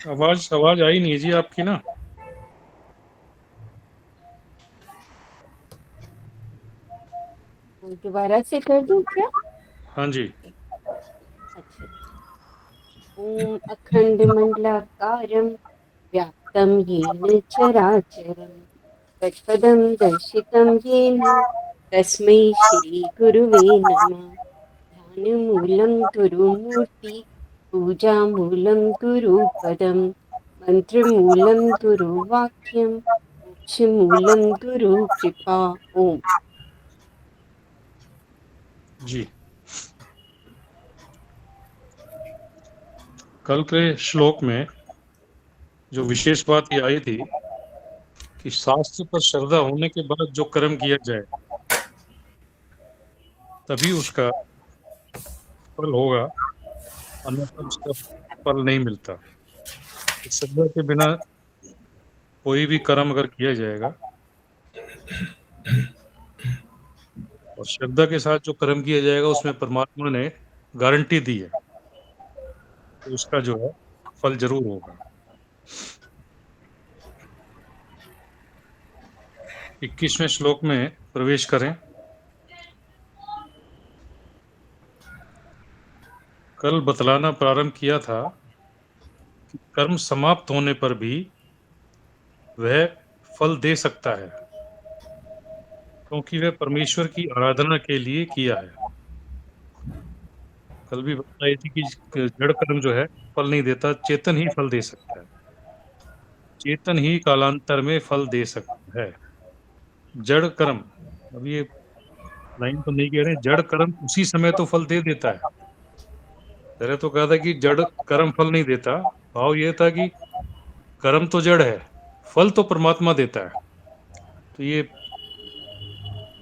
आवाज आवाज आई नहीं जी आपकी ना। दोबारा से कर दूं क्या? हाँ जी। अच्छा। ओम अखंडमंडलाकारं व्याप्तं येन चराचरं तत्पदं दर्शितं येन तस्मै श्रीगुरुवे नमः। ध्यानमूलं गुरुमूर्ति पूजामूलं गुरुपदं मन्त्रमूलं गुरुवाक्यं मोक्षमूलं गुरुकृपा। ओम। जी, कल के श्लोक में जो विशेष बात ये आई थी कि शास्त्र पर श्रद्धा होने के बाद जो कर्म किया जाए तभी उसका फल होगा, अन्यथा उसका फल नहीं मिलता। श्रद्धा के बिना कोई भी कर्म अगर किया जाएगा और श्रद्धा के साथ जो कर्म किया जाएगा उसमें परमात्मा ने गारंटी दी है कि उसका जो है फल जरूर होगा। 21वें श्लोक में प्रवेश करें। कल बतलाना प्रारंभ किया था कि कर्म समाप्त होने पर भी वह फल दे सकता है, क्योंकि वह परमेश्वर की आराधना के लिए किया है। कल भी बताई थी कि जड़ कर्म जो है फल नहीं देता, चेतन ही फल दे सकता है। चेतन ही कालांतर में फल दे सकता है। जड़ कर्म, अब ये लाइन तो नहीं कह रहे, जड़ कर्म उसी समय तो फल दे देता है। पहले तो कहा था कि जड़ कर्म फल नहीं देता, भाव ये था कि कर्म तो जड़ है, फल तो परमात्मा देता है। तो ये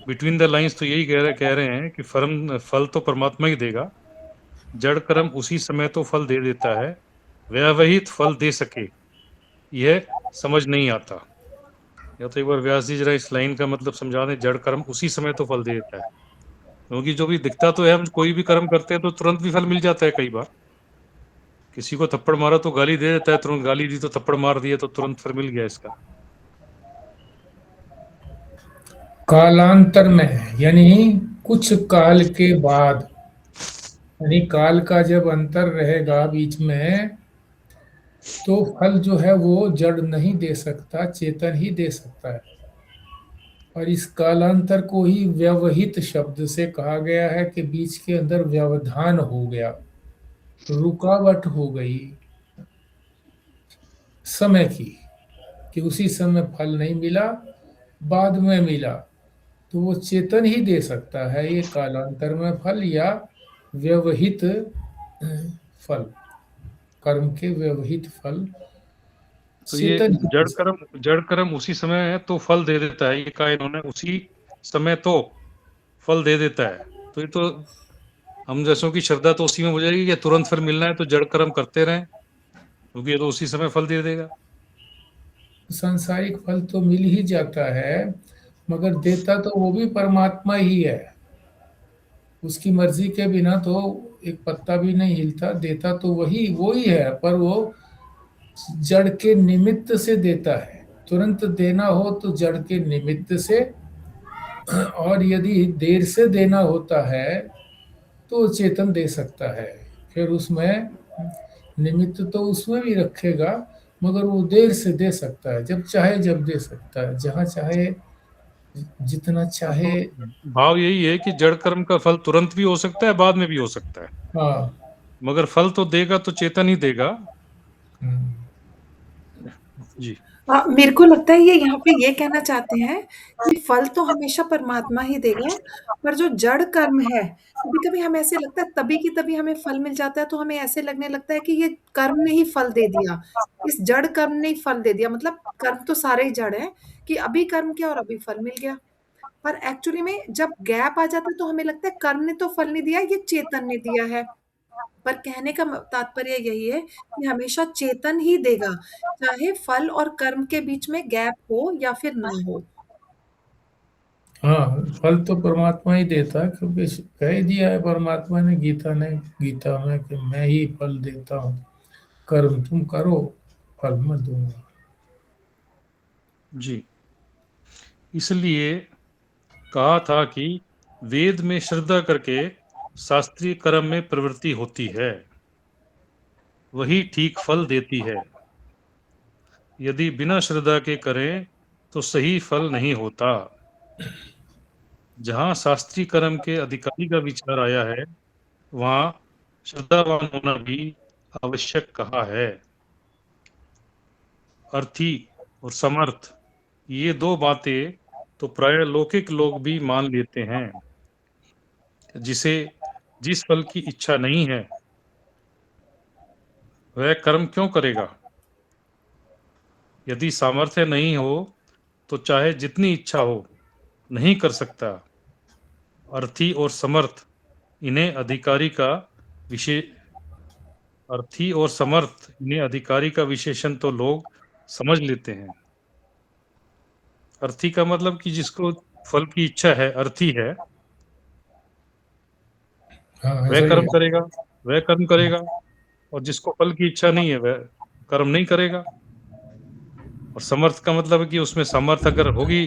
बिटवीन द लाइंस तो यही कह रहे हैं कि फल तो परमात्मा ही देगा, जड़ कर्म उसी समय तो फल दे देता है, व्यवहित फल दे सके यह समझ नहीं आता। या तो एक बार व्यास जी जरा इस लाइन का मतलब समझा दें, जड़ कर्म उसी समय तो फल दे देता है, क्योंकि जो भी दिखता तो है, हम कोई भी कर्म करते हैं तो तुरंत भी फल मिल जाता है। कई बार किसी को थप्पड़ मारा तो गाली दे देता है, तुरंत गाली दी तो थप्पड़ मार दिया तो तुरंत फल मिल गया इसका। कालांतर में यानी कुछ काल के बाद, यानी काल का जब अंतर रहेगा बीच में, तो फल जो है वो जड़ नहीं दे सकता, चेतन ही दे सकता है। और इस कालांतर को ही व्यवहित शब्द से कहा गया है कि बीच के अंदर व्यवधान हो गया, रुकावट हो गई समय की, कि उसी समय फल नहीं मिला, बाद में मिला। तो वो चेतन ही दे सकता है ये कालांतर में फल, या व्यवहित फल, कर्म के व्यवहित फल तो ये चेतन ही दे सकता जड़ कर्म उसी समय है तो फल दे देता है, ये कहा इन्होंने, उसी समय तो फल दे देता है। तो ये तो हम जैसों की श्रद्धा तो उसी में हो जाएगी कि तुरंत फिर मिलना है तो जड़ कर्म करते रहें, क्योंकि ये तो उसी समय फल दे देगा। है। सांसारिक फल तो मिल ही जाता है, मगर देता तो वो भी परमात्मा ही है। उसकी मर्जी के बिना तो एक पत्ता भी नहीं हिलता, देता तो वही वो ही है, पर वो जड़ के निमित्त से देता है। तुरंत देना हो तो जड़ के निमित्त से, और यदि देर से देना होता है तो चेतन दे सकता है। फिर उसमें निमित्त तो उसमें भी रखेगा, मगर वो देर से दे सकता है, जब चाहे जब दे सकता है, जहाँ चाहे, जितना हाँ, चाहे। तो भाव यही है कि जड़ कर्म का फल तुरंत भी हो सकता है, बाद में भी हो सकता है, हाँ। मगर फल तो देगा तो चेतन ही देगा। हम्म। जी। मेरे को लगता है ये यहाँ पे ये कहना चाहते हैं कि फल तो हमेशा परमात्मा ही देगा, पर जो जड़ कर्म है, कभी-कभी हमें ऐसे लगता है तभी की तभी हमें फल मिल जाता है, तो हमें ऐसे लगने लगता है कि ये कर्म ने ही फल दे दिया। इस जड़ कर्म ने ही फल दे दिया, मतलब कर्म तो सारे ही जड़ हैं कि अभी कर्म किया और अभी फल मिल गया। पर एक्चुअली में जब गैप आ जाता है तो हमें लगता है कर्म ने तो फल नहीं दिया, ये चेतन ने दिया है। पर कहने का तात्पर्य यही है कि हमेशा चेतन ही देगा, चाहे फल और कर्म के बीच में गैप हो या फिर ना हो। हाँ, फल तो परमात्मा ही देता है, क्योंकि कह ही दिया है परमात्मा ने गीता में कि मैं ही फल देता हूँ, कर्म तुम करो, फल मैं दूंगा। जी, इसलिए कहा था कि वेद में श्रद्धा करके शास्त्रीय कर्म में प्रवृत्ति होती है, वही ठीक फल देती है। यदि बिना श्रद्धा के करें तो सही फल नहीं होता। जहाँ शास्त्रीय कर्म के अधिकारी का विचार आया है, वहाँ श्रद्धावान होना भी आवश्यक कहा है। अर्थी और समर्थ, ये दो बातें तो प्राय लौकिक लोग भी मान लेते हैं। जिसे जिस फल की इच्छा नहीं है, वह कर्म क्यों करेगा? यदि सामर्थ्य नहीं हो तो चाहे जितनी इच्छा हो, नहीं कर सकता। अर्थी और समर्थ, इन्हें अधिकारी का विशेष अर्थी और समर्थ इन्हें अधिकारी का विशेषण तो लोग समझ लेते हैं। अर्थी का मतलब कि जिसको फल की इच्छा है, अर्थी है, हाँ, वह ऐसा ही कर्म है। करेगा, वह कर्म करेगा। और जिसको फल की इच्छा नहीं है, वह कर्म नहीं करेगा। और समर्थ का मतलब है कि उसमें सामर्थ्य अगर होगी,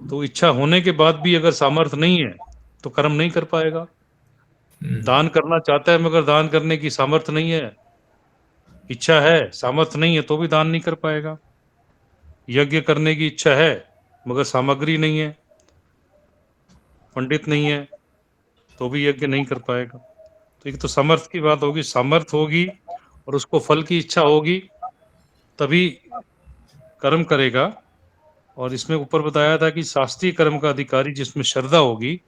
तो इच्छा होने के बाद भी अगर सामर्थ्य नहीं है तो कर्म नहीं कर पाएगा। दान करना चाहता है मगर दान करने की सामर्थ्य नहीं है, इच्छा है, सामर्थ्य नहीं है, तो भी दान नहीं कर पाएगा। यज्ञ करने की इच्छा है मगर सामग्री नहीं है, पंडित नहीं है, तो भी यज्ञ नहीं कर पाएगा। तो एक तो समर्थ की बात होगी, सामर्थ्य होगी और उसको फल की इच्छा होगी, तभी कर्म करेगा। और इसमें ऊपर बताया था कि शास्त्रीय कर्म का अधिकारी जिसमें श्रद्धा होगी,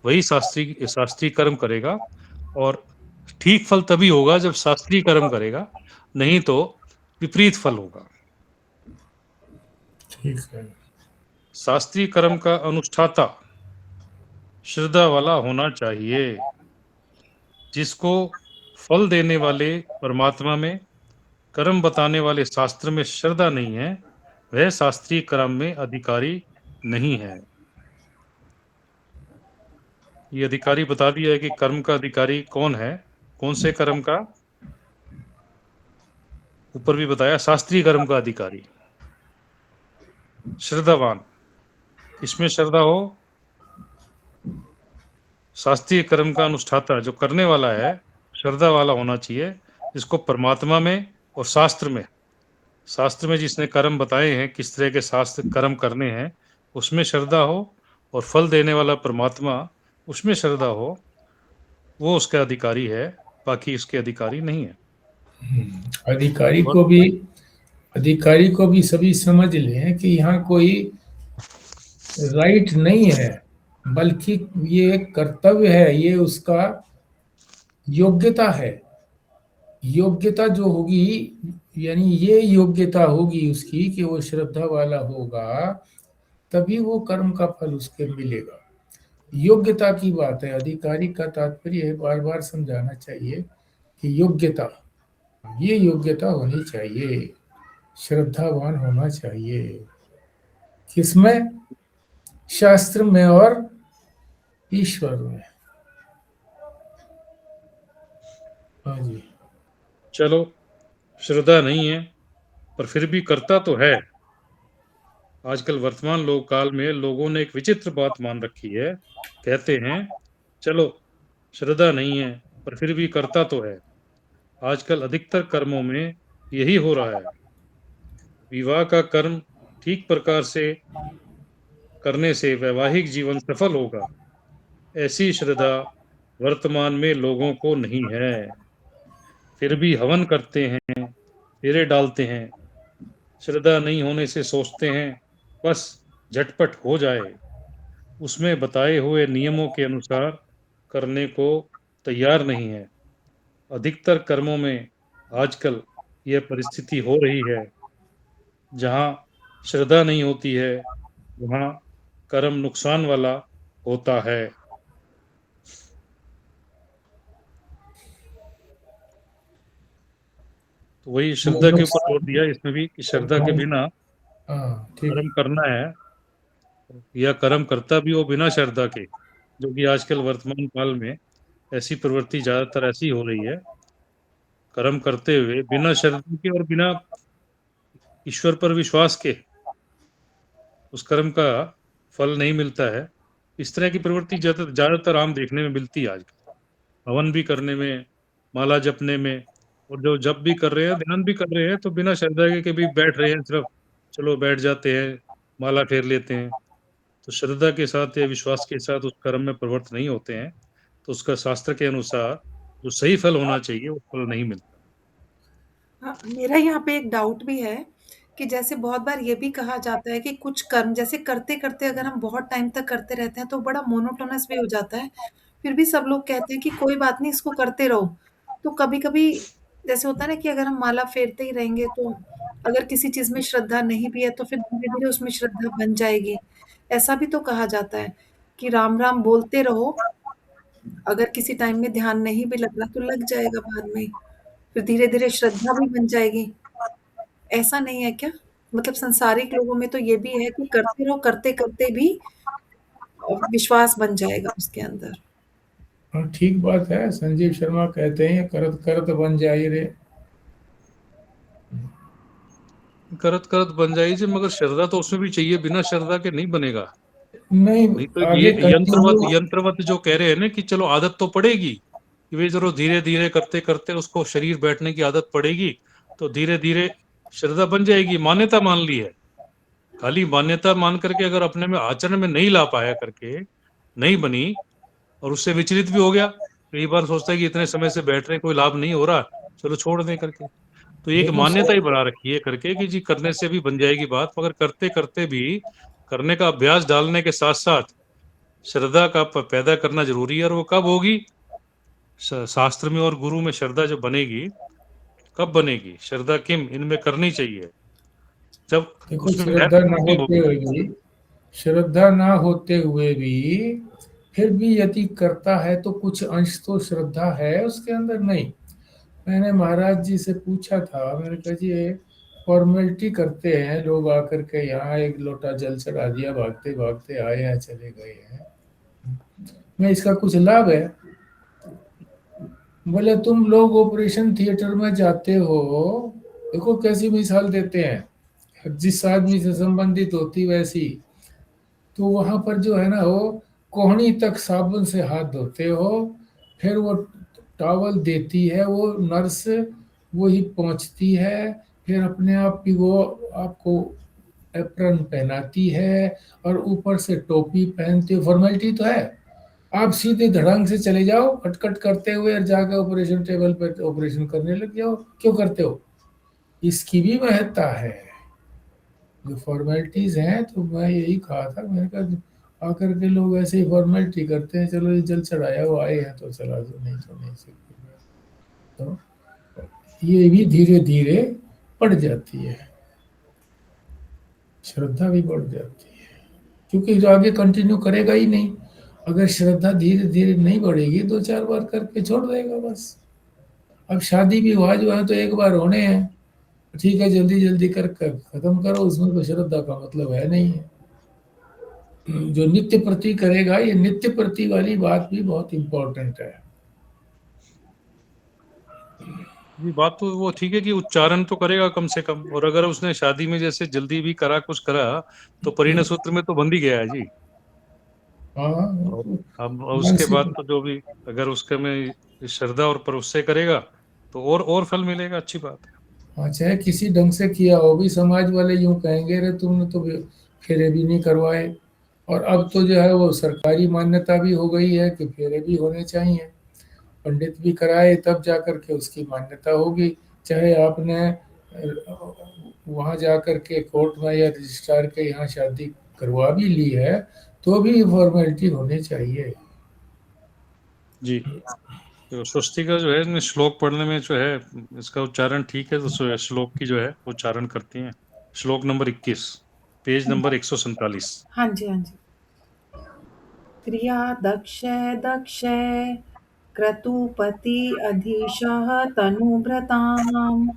वही शास्त्रीय कर्म करेगा। और ठीक फल तभी होगा जब शास्त्रीय कर्म करेगा, नहीं तो विपरीत फल होगा। ठीक है। शास्त्रीय कर्म का अनुष्ठाता श्रद्धा वाला होना चाहिए। जिसको फल देने वाले परमात्मा में, कर्म बताने वाले शास्त्र में श्रद्धा नहीं है, वह शास्त्रीय कर्म में अधिकारी नहीं है। ये अधिकारी बता दिया है कि कर्म का अधिकारी कौन है, कौन से कर्म का। ऊपर भी बताया शास्त्रीय कर्म का अधिकारी श्रद्धावान, इसमें श्रद्धा हो। शास्त्रीय कर्म का अनुष्ठाता जो करने वाला है, श्रद्धा वाला होना चाहिए, जिसको परमात्मा में और शास्त्र में जिसने कर्म बताए हैं, किस तरह के शास्त्र कर्म करने हैं, उसमें श्रद्धा हो। और फल देने वाला परमात्मा, उसमें श्रद्धा हो, वो उसका अधिकारी है, बाकी उसके अधिकारी नहीं है। अधिकारी और को भी अधिकारी को भी सभी समझ लें कि यहाँ कोई राइट नहीं है, बल्कि ये एक कर्तव्य है, ये उसका योग्यता है। योग्यता जो होगी, यानी ये योग्यता होगी उसकी कि वो श्रद्धा वाला होगा, तभी वो कर्म का फल उसके मिलेगा। योग्यता की बात है। अधिकारी का तात्पर्य है, बार बार समझाना चाहिए कि योग्यता, ये योग्यता होनी चाहिए, श्रद्धावान होना चाहिए। किसमें? शास्त्र में और ईश्वर में। हाँ जी। चलो, श्रद्धा नहीं है पर फिर भी करता तो है। आजकल वर्तमान लोक काल में लोगों ने एक विचित्र बात मान रखी है। कहते हैं, चलो श्रद्धा नहीं है पर फिर भी करता तो है। आजकल अधिकतर कर्मों में यही हो रहा है। विवाह का कर्म ठीक प्रकार से करने से वैवाहिक जीवन सफल होगा, ऐसी श्रद्धा वर्तमान में लोगों को नहीं है। फिर भी हवन करते हैं, फेरे डालते हैं। श्रद्धा नहीं होने से सोचते हैं बस झटपट हो जाए, उसमें बताए हुए नियमों के अनुसार करने को तैयार नहीं है। अधिकतर कर्मों में आजकल यह परिस्थिति हो रही है। जहाँ श्रद्धा नहीं होती है, वहाँ कर्म नुकसान वाला होता है। तो वही वो श्रद्धा के लोग ऊपर जोर दिया इसमें भी कि श्रद्धा के बिना हाँ ठीक। कर्म करना है, या कर्म करता भी हो बिना श्रद्धा के, जो कि आजकल वर्तमान काल में ऐसी प्रवृत्ति ज्यादातर ऐसी हो रही है, कर्म करते हुए बिना श्रद्धा के और बिना ईश्वर पर विश्वास के उस कर्म का फल नहीं मिलता है। इस तरह की प्रवृत्ति ज्यादातर आम देखने में मिलती है आजकल, हवन भी करने में, माला जपने में, और जो जप भी कर रहे हैं, ध्यान भी कर रहे हैं, तो बिना श्रद्धा के भी बैठ रहे हैं, सिर्फ चलो बैठ जाते हैं, माला फेर लेते हैं। तो श्रद्धा के साथ या विश्वास के साथ उस कर्म में प्रवृत्त नहीं होते हैं, तो उसका शास्त्र के अनुसार जो सही फल होना चाहिए वो फल नहीं मिलता। हाँ, मेरा यहाँ पे एक डाउट भी है कि जैसे बहुत बार ये भी कहा जाता है कि कुछ कर्म जैसे करते-करते अगर हम बहुत टाइम तक करते रहते हैं तो बड़ा मोनोटोनस भी हो जाता है। फिर भी सब लोग कहते हैं कि कोई बात नहीं इसको करते रहो। तो कभी-कभी जैसे होता है ना कि अगर हम माला फेरते ही रहेंगे तो अगर किसी चीज़ में श्रद्धा नहीं भी है तो फिर धीरे-धीरे उसमें श्रद्धा बन जाएगी। ऐसा भी तो कहा जाता है कि राम-राम बोलते रहो, अगर किसी टाइम में ध्यान नहीं भी लग रहा तो लग जाएगा बाद में। फिर धीरे-धीरे श्रद्धा भी बन जाएगी। ऐसा नहीं है क्या? मतलब सांसारिक लोगों में तो ये भी है कि करते रहो, करते-करते भी विश्वास बन जाएगा उसके अंदर। हाँ ठीक बात है, संजीव शर्मा कहते हैं करत करत बन जाई रे। करत करत बन जाएगी, मगर श्रद्धा तो उसमें भी चाहिए, बिना श्रद्धा के नहीं बनेगा। नहीं, नहीं तो ये आगे यंत्रवत कंटिन्यू। यंत्रवत जो कह रहे हैं ना कि चलो आदत तो पड़ेगी, कि वे जरूर धीरे धीरे करते करते उसको शरीर बैठने की आदत पड़ेगी, तो धीरे धीरे श्रद्धा बन जाएगी। मान्यता मान ली है, खाली मान्यता मान करके अगर अपने में आचरण में नहीं ला पाया करके नहीं बनी, और उससे विचलित भी हो गया, कई बार सोचता है कि इतने समय से बैठ रहे कोई लाभ नहीं हो रहा, चलो छोड़ दें करके, तो एक देखो मान्यता सर, ही बना रखी है करके कि जी करने से भी बन जाएगी बात, मगर करते करते भी करने का अभ्यास डालने के साथ साथ श्रद्धा का पैदा करना जरूरी है। और वो कब होगी? शास्त्र में और गुरु में श्रद्धा जो बनेगी, कब बनेगी श्रद्धा? किम इनमें करनी चाहिए जब देखो उसमें श्रद्धा न महत्व होते होगी। हुए भी, श्रद्धा ना होते हुए भी फिर भी यदि करता है तो कुछ अंश तो श्रद्धा है उसके अंदर। नहीं, मैंने महाराज जी से पूछा था, मैंने कहा जी ये फॉर्मेलिटी करते हैं लोग आकर के यहाँ, एक लोटा जल चढ़ा दिया, भागते भागते आए हैं चले गए हैं, मैं इसका कुछ लाभ है? बोले तुम लोग ऑपरेशन थिएटर में जाते हो, देखो कैसी मिसाल देते हैं, जिस आदमी से संबंधित होती वैसी, तो वहां पर जो है ना वो कोहनी तक साबुन से हाथ धोते हो, फिर वो टॉवल देती है वो नर्स, वो ही पहुंचती है, फिर अपने आप ही वो आपको एप्रन पहनाती है, और ऊपर से टोपी पहनते हो। फॉर्मेलिटी तो है, आप सीधे धड़ांग से चले जाओ कटकट करते हुए और जाकर ऑपरेशन टेबल पर ऑपरेशन करने लग जाओ। क्यों करते हो? इसकी भी महत्ता है, जो फॉर्मेलिटीज हैं। तो मैं यही कहा था, मैंने कहा आकर के लोग ऐसे ही फॉर्मेलिटी करते हैं, चलो ये जल चढ़ाया वो आए हैं तो चला दो, नहीं तो नहीं से। तो ये भी धीरे धीरे बढ़ जाती है, श्रद्धा भी बढ़ जाती है, क्योंकि जो आगे कंटिन्यू करेगा ही नहीं। अगर श्रद्धा धीरे धीरे नहीं बढ़ेगी, दो चार बार करके छोड़ देगा बस। अब शादी विवाह जो है तो एक बार होने हैं, ठीक है, जल्दी जल्दी कर कर खत्म करो, उसमें तो श्रद्धा का मतलब है नहीं है। जो नित्य प्रति करेगा, ये नित्य प्रति वाली बात भी बहुत इंपॉर्टेंट है। ये बात तो वो ठीक है कि उच्चारण तो करेगा कम से कम, और अगर उसने शादी में जैसे जल्दी भी करा कुछ करा, तो परिणय सूत्र में तो बंद ही गया है जी। हाँ, और तो अब उसके बाद मानसिक। तो जो भी अगर उसके में श्रद्धा और पर उससे करेगा तो और फल मिलेगा, अच्छी बात है। हाँ, चाहे किसी ढंग से किया हो भी, समाज वाले यूं कहेंगे रे तुमने तो फेरे भी नहीं करवाए। और अब तो जो है वो सरकारी मान्यता भी हो गई है कि फेरे भी होने चाहिए, पंडित भी कराए तब जा कर के उसकी मान्यता होगी। चाहे आपने वहाँ जा कर के कोर्ट में या रजिस्ट्रार के यहाँ शादी करवा भी ली है, तो भी फॉर्मेलिटी होनी चाहिए। जी, तो स्वस्ति का जो है इसमें श्लोक पढ़ने में जो है इसका उच्चारण ठीक है, तो श्लोक की जो है उच्चारण करती हैं। श्लोक नंबर 21, पेज नंबर 147। हाँ जी, हाँ जी। क्रिया दक्ष दक्ष क्रतुपति अधीशः तनुभृताम्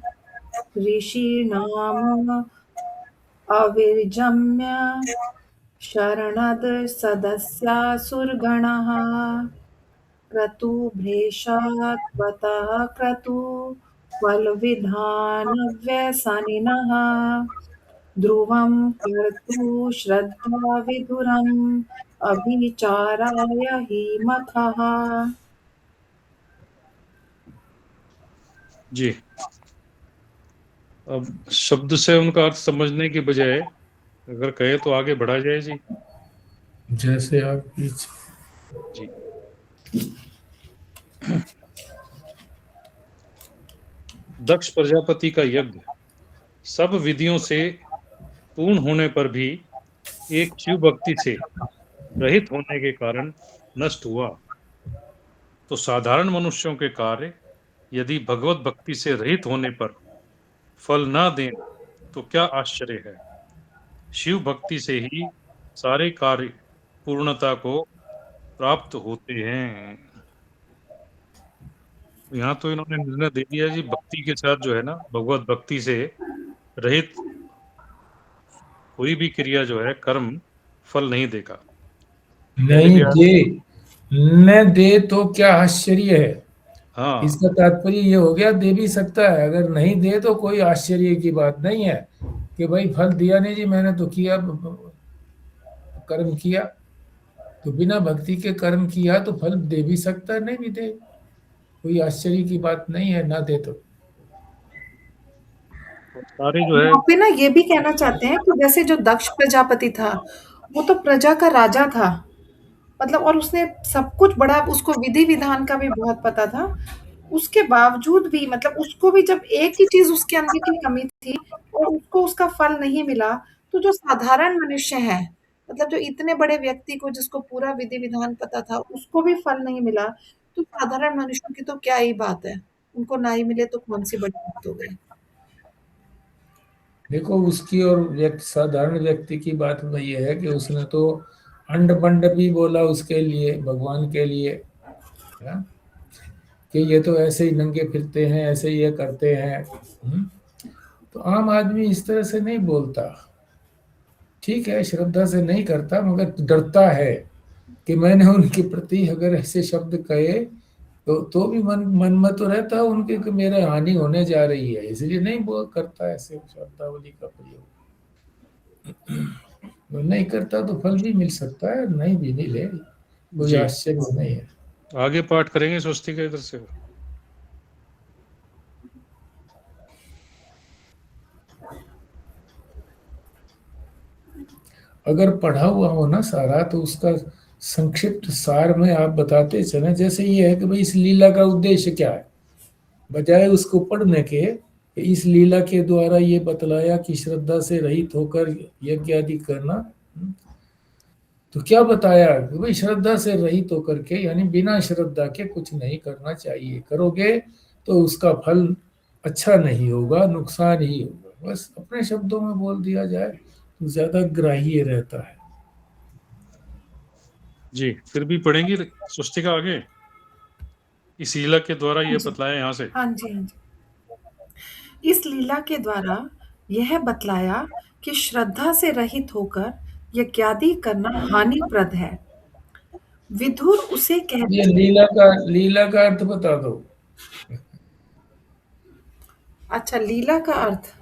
ऋषीणाम् अविर्जम्य शरणद सदस्यासुरगणः क्रतुभ्रेषत्वतः फलविधानव्यसनिनः ध्रुवं कर्तु श्रद्धाविधुरम् अभिचाराय हि मखः। जी। अब शब्द से उनका अर्थ समझने की बजाय अगर कहे तो आगे बढ़ा जाए जी। जैसे आप जी। दक्ष प्रजापति का यज्ञ सब विधियों से पूर्ण होने पर भी एक शिव भक्ति से रहित होने के कारण नष्ट हुआ, तो साधारण मनुष्यों के कार्य यदि भगवत भक्ति से रहित होने पर फल ना दें तो क्या आश्चर्य है। शिव भक्ति से ही सारे कार्य पूर्णता को प्राप्त होते हैं। यहाँ तो इन्होंने निर्णय दे दिया जी, भक्ति के साथ जो है ना, भगवत भक्ति से रहित कोई भी क्रिया जो है, कर्म फल नहीं देगा। नहीं दे, न दे तो क्या आश्चर्य है। हाँ, इसका तात्पर्य ये हो गया, दे भी सकता है, अगर नहीं दे तो कोई आश्चर्य की बात नहीं है कि भाई फल दिया नहीं जी, मैंने तो किया, कर्म किया, तो बिना भक्ति के कर्म किया तो फल दे भी सकता है, नहीं भी दे, कोई आश्चर्य की बात नहीं है, ना दे तो। सारे जो है यहाँ पे ना ये भी कहना चाहते हैं कि जैसे जो दक्ष प्रजापति था, वो तो प्रजा का राजा था, मतलब, और उसने सब कुछ बड़ा, उसको विधि विधान का भी बहुत पता था। उसके बावजूद भी, मतलब, उसको भी जब एक ही चीज उसके अंदर की कमी थी और उसको उसका फल नहीं मिला, तो जो साधारण मनुष्य है, मतलब जो इतने बड़े व्यक्ति को जिसको पूरा विधि विधान पता था, उसको भी फल नहीं मिला, तो साधारण मनुष्यों की तो क्या ही बात है, उनको ना ही मिले तो कौन सी बड़ी बात हो गई। देखो उसकी और साधारण व्यक्ति की बात में ये है कि उसने तो अंड बंड भी बोला उसके लिए, भगवान के लिए, है? कि ये तो ऐसे ही नंगे फिरते हैं, ऐसे ये करते हैं। तो आम आदमी इस तरह से नहीं बोलता, ठीक है, श्रद्धा से नहीं करता, मगर डरता है कि मैंने उनके प्रति अगर ऐसे शब्द कहे तो भी मन मन में तो रहता है उनके कि मेरा हानि होने जा रही है, इसलिए नहीं बोल करता ऐसे शब्दावली का प्रयोग। वो नहीं करता तो फल भी मिल सकता है, नहीं भी मिले, कोई जी। आश्चर्य नहीं है। आगे पाठ करेंगे स्वस्ति का इधर से। अगर पढ़ा हुआ हो ना सारा तो उसका संक्षिप्त सार में आप बताते चले, जैसे ये है कि भाई इस लीला का उद्देश्य क्या है, बजाय उसको पढ़ने के, इस लीला के द्वारा ये बतलाया कि श्रद्धा से रहित होकर यज्ञ आदि करना। तो क्या बताया कि भाई श्रद्धा से रहित होकर के, यानी बिना श्रद्धा के कुछ नहीं करना चाहिए, करोगे तो उसका फल अच्छा नहीं होगा, नुकसान ही होगा। बस अपने शब्दों में बोल दिया जाए तो ज्यादा ग्राह्य रहता है। जी, फिर भी पढ़ेंगी स्वस्ति का आगे, इस लीला के द्वारा ये बतलाया यहाँ से। हाँ जी, हाँ जी। इस लीला के द्वारा यह बतलाया कि श्रद्धा से रहित होकर यज्ञादि करना हानिप्रद है। विदुर उसे ये कहते, लीला का अर्थ बता दो। अच्छा, लीला का अर्थ,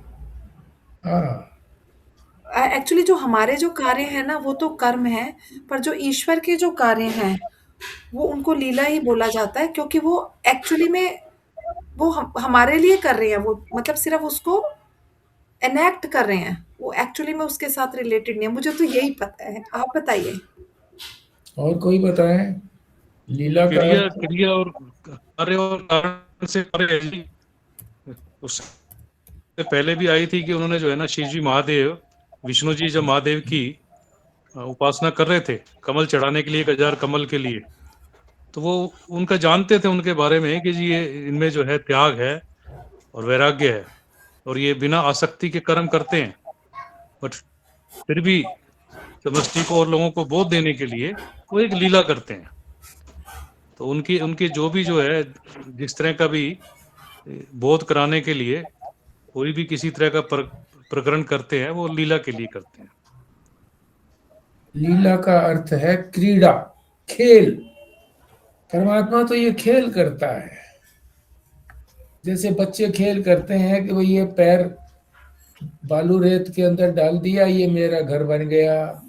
हाँ, एक्चुअली जो हमारे जो कार्य है ना वो तो कर्म है, पर जो ईश्वर के जो कार्य हैं वो उनको लीला ही बोला जाता है, क्योंकि वो एक्चुअली में वो हमारे लिए कर रहे हैं, वो मतलब सिर्फ उसको एनेक्ट कर रहे हैं, वो एक्चुअली में उसके साथ रिलेटेड नहीं है। मुझे तो यही पता है, आप बताइए। और कोई बताए लीला का क्रिया अर्थ। क्रिया और कार्य और कारण से कार्य है जी। उससे पहले भी आई थी कि उन्होंने जो है ना, शिव जी महादेव, विष्णु जी जब महादेव की उपासना कर रहे थे कमल चढ़ाने के लिए, 1000 कमल के लिए, तो वो उनका जानते थे उनके बारे में कि जी ये इनमें जो है त्याग है और वैराग्य है, और ये बिना आसक्ति के कर्म करते हैं, बट फिर भी समष्टि को और लोगों को बोध देने के लिए वो एक लीला करते हैं। तो उनकी उनकी जो भी जो है, जिस तरह का भी बोध कराने के लिए कोई भी किसी तरह का प्रकरण करते हैं, वो लीला के लिए करते हैं। लीला का अर्थ है क्रीड़ा, खेल। परमात्मा तो ये खेल करता है। जैसे बच्चे खेल करते हैं कि भाई ये पैर बालू रेत के अंदर डाल दिया, ये मेरा घर बन गया,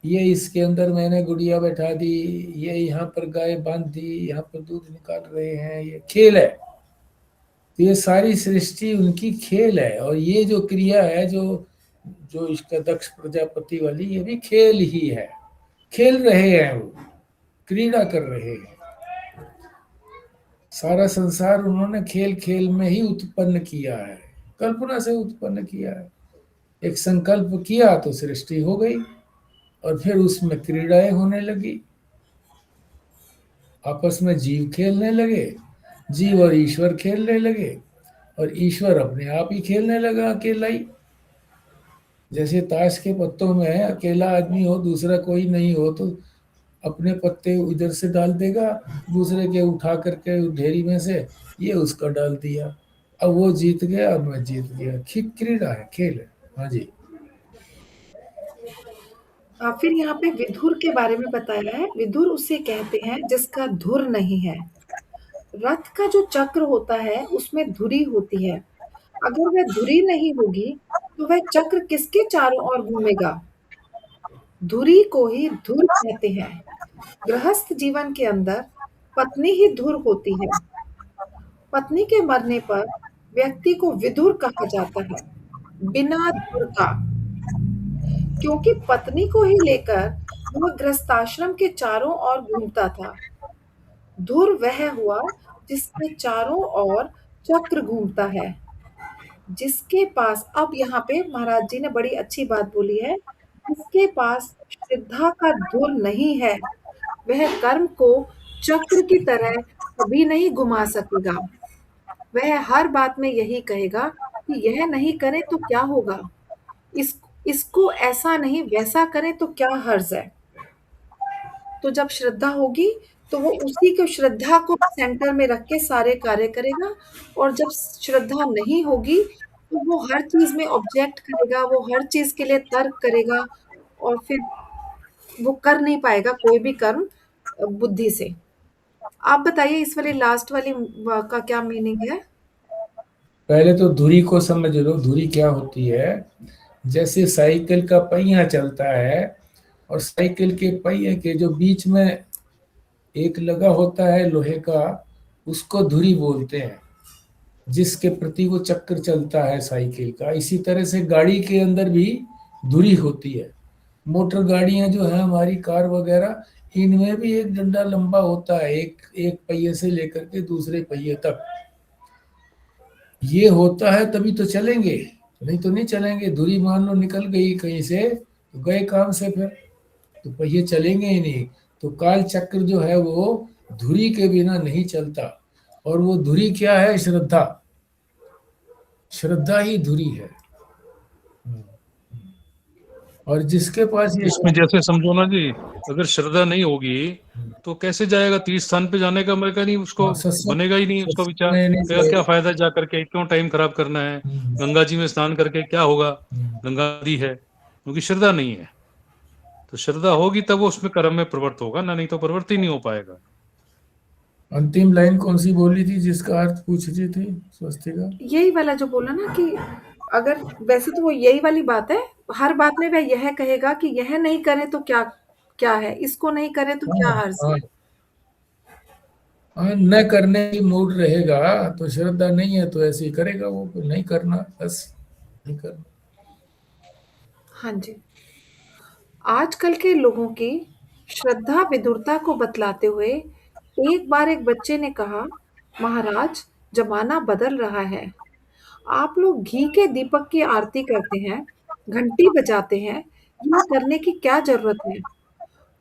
ये इसके अंदर मैंने गुड़िया बैठा दी, ये यहाँ पर गाय बांध दी, यहाँ पर दूध निकाल रहे हैं, ये खेल है। तो ये सारी सृष्टि उनकी खेल है। और ये जो क्रिया है, जो जो इसका दक्ष प्रजापति वाली, ये भी खेल ही है। खेल रहे हैं, वो क्रीड़ा कर रहे हैं। सारा संसार उन्होंने खेल खेल में ही उत्पन्न किया है, कल्पना से उत्पन्न किया है। एक संकल्प किया तो सृष्टि हो गई, और फिर उसमें क्रीड़ाएं होने लगी। आपस में जीव खेलने लगे, जीव और ईश्वर खेलने लगे, और ईश्वर अपने आप ही खेलने लगा अकेला ही। जैसे ताश के पत्तों में अकेला आदमी हो, दूसरा कोई नहीं हो, तो अपने पत्ते इधर से डाल देगा, दूसरे के उठा करके ढेरी में से ये उसका डाल दिया, अब वो जीत गया, अब मैं जीत गया। क्रीड़ा है, खेल है। हाँ जी। फिर यहाँ पे विधुर के बारे में बताया है। विधुर उसे कहते हैं जिसका धुर नहीं है। रथ का जो चक्र होता है उसमें धुरी होती है। अगर वह धुरी नहीं होगी तो वह चक्र किसके चारों ओर घूमेगा? धुरी को ही धुर कहते हैं। गृहस्थ जीवन के अंदर पत्नी ही धुर होती है। पत्नी के मरने पर व्यक्ति को विधुर कहा जाता है, बिना धुर का, क्योंकि पत्नी को ही लेकर वह गृहस्थाश्रम के चारों ओर घूमता था। धुर वह हुआ जिसके चारों ओर चक्र घूमता है, जिसके पास, अब यहाँ पे महाराज जी ने बड़ी अच्छी बात बोली है, जिसके पास श्रद्धा का धुर नहीं है, वह कर्म को चक्र की तरह कभी नहीं घुमा सकेगा। वह हर बात में यही कहेगा कि यह नहीं करें तो क्या होगा, इसको ऐसा नहीं वैसा करें तो क्या हर्ज है। तो जब श्रद्धा होगी तो वो उसी को, श्रद्धा को सेंटर में रख के सारे कार्य करेगा। और जब श्रद्धा नहीं होगी तो वो हर चीज में ऑब्जेक्ट करेगा, वो हर चीज के लिए तर्क करेगा, और फिर वो कर नहीं पाएगा कोई भी कर्म बुद्धि से। आप बताइए इस वाली लास्ट वाली का क्या मीनिंग है? पहले तो धुरी को समझ लो, धुरी क्या होती है। जैसे साइकिल का पहिया चलता है, और साइकिल के पहिए के जो बीच में एक लगा होता है लोहे का, उसको धुरी बोलते हैं, जिसके प्रति वो चक्र चलता है साइकिल का। इसी तरह से गाड़ी के अंदर भी धुरी होती है। मोटर गाड़ियां जो है हमारी, कार वगैरह, इनमें भी एक डंडा लंबा होता है, एक एक पहिए से लेकर के दूसरे पहिए तक। ये होता है तभी तो चलेंगे, नहीं तो नहीं चलेंगे। धुरी मान लो निकल गई कहीं से, तो गए काम से, फिर तो पहिए चलेंगे ही नहीं। तो काल चक्र जो है वो धुरी के बिना नहीं चलता। और वो धुरी क्या है? श्रद्धा। श्रद्धा ही धुरी है। और जिसके पास ये इसमें जैसे समझो ना जी, अगर श्रद्धा नहीं होगी तो कैसे जाएगा तीर्थ स्थान पे जाने का मौका नहीं, उसको बनेगा ही नहीं उसका विचार। कहेगा क्या फायदा जा करके, क्यों टाइम खराब करना है, गंगा जी में स्नान करके क्या होगा, गंगा नदी है, क्योंकि श्रद्धा नहीं है। तो श्रद्धा होगी तब वो उसमें कर्म में प्रवृत्त होगा ना, नहीं तो प्रवृत्त ही नहीं हो पाएगा। अंतिम लाइन कौन सी बोली थी जिसका अर्थ पूछ रही थी स्वस्तिका? यही वाला जो बोला ना कि अगर, वैसे तो वो यही वाली बात है, हर बात में वह यह कहेगा कि यह नहीं करें तो क्या क्या है, इसको नहीं करें तो क्या हर्ज है। न करने की मूड रहेगा तो श्रद्धा नहीं है तो ऐसे ही करेगा वो, नहीं करना, बस नहीं करना। हाँ जी। आजकल के लोगों की श्रद्धा विदुरता को बतलाते हुए एक बार एक बच्चे ने कहा, महाराज जमाना बदल रहा है, आप लोग घी के दीपक की आरती करते हैं, घंटी बजाते हैं, यह करने की क्या जरूरत है?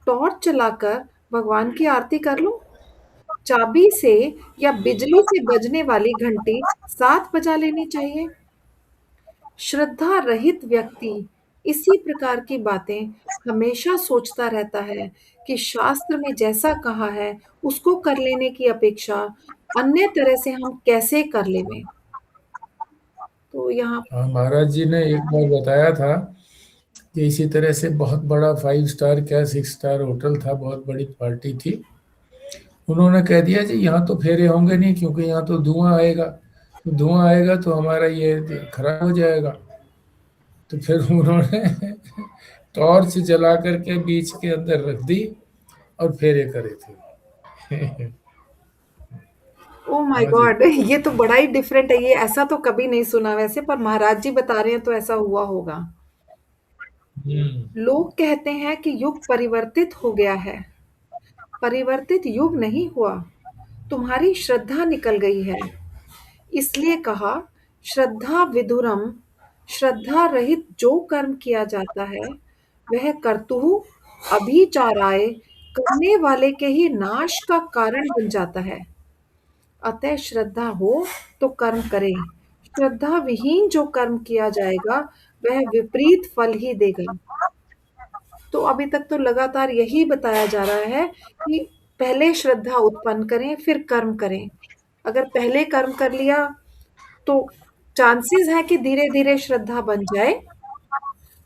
टॉर्च चलाकर भगवान की आरती कर लो। चाबी से या बिजली से बजने वाली घंटी 7 बजा लेनी चाहिए। श्रद्धा रहित व्यक्ति इसी प्रकार की बातें हमेशा सोचता रहता है कि शास्त्र में जैसा कहा है उसको कर लेने की अपेक्षा अन्य तरह से हम कैसे कर लेवें। तो यहाँ हाँ, महाराज जी ने एक बार बताया था कि इसी तरह से बहुत बड़ा 5 स्टार क्या 6 स्टार होटल था, बहुत बड़ी पार्टी थी। उन्होंने कह दिया जी यहाँ तो फेरे होंगे नहीं, क्योंकि यहाँ तो धुआं आएगा, तो धुआं आएगा तो हमारा ये खराब हो जाएगा। तो फिर उन्होंने टॉर्च जला करके बीच के अंदर रख दी और फेरे करे थे। ओ माय हाँ जी। गॉड, ये तो बड़ा ही डिफरेंट है, ये ऐसा तो कभी नहीं सुना वैसे, पर महाराज जी बता रहे हैं तो ऐसा हुआ होगा। हम्म। लोग कहते हैं कि युग परिवर्तित हो गया है। परिवर्तित युग नहीं हुआ, तुम्हारी श्रद्धा निकल गई है। इसलिए कहा, श्रद्धा विधुरम, श्रद्धा रहित जो कर्म किया जाता है वह कर्तुः अभिचाराय, करने वाले के ही नाश का कारण बन जाता है। अतः श्रद्धा हो तो कर्म करें, श्रद्धा विहीन जो कर्म किया जाएगा वह विपरीत फल ही देगा। तो अभी तक तो लगातार यही बताया जा रहा है कि पहले श्रद्धा उत्पन्न करें फिर कर्म करें। अगर पहले कर्म कर लिया तो चांसेस है कि धीरे धीरे श्रद्धा बन जाए,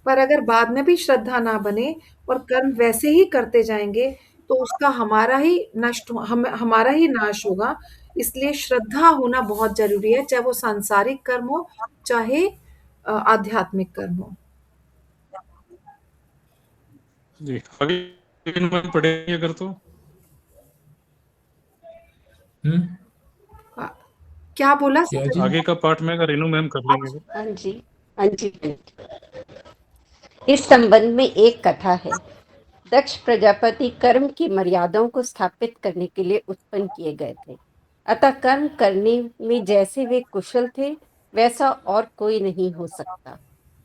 पर अगर बाद में भी श्रद्धा ना बने और कर्म वैसे ही करते जाएंगे तो उसका हमारा ही नाश होगा। इसलिए श्रद्धा होना बहुत जरूरी है, चाहे वो सांसारिक कर्म हो चाहे आध्यात्मिक कर्म हो। जी आगे में पढ़ेंगे अगर तो। हम्म। आ, क्या बोला क्या सर? जी? आगे का पार्ट में अगर रेनू मैम कर लेंगे तो। हाँ जी, हाँ जी, हाँ जी। इस संबंध में एक कथा है। दक्ष प्रजापति कर्म की मर्यादाओं को स्थापित करने के लिए उत्पन्न किए गए थे। अतः कर्म करने में जैसे वे कुशल थे वैसा और कोई नहीं हो सकता।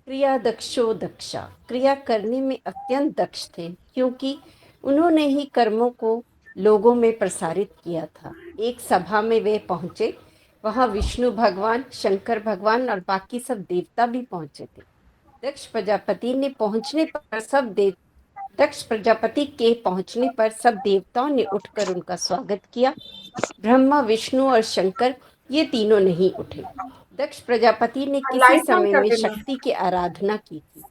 क्रिया दक्षो दक्षा, क्रिया करने में अत्यंत दक्ष थे, क्योंकि उन्होंने ही कर्मों को लोगों में प्रसारित किया था। एक सभा में वे पहुंचे, वहां विष्णु भगवान, शंकर भगवान और बाकी सब देवता भी पहुंचे थे। दक्ष प्रजापति ने पहुंचने पर सब देव दक्ष प्रजापति के पहुंचने पर सब देवताओं ने उठकर उनका स्वागत किया। ब्रह्मा, विष्णु और शंकर ये तीनों नहीं उठे। दक्ष प्रजापति ने किसी लाइट ऑन समय कर में देना। शक्ति की आराधना की थी।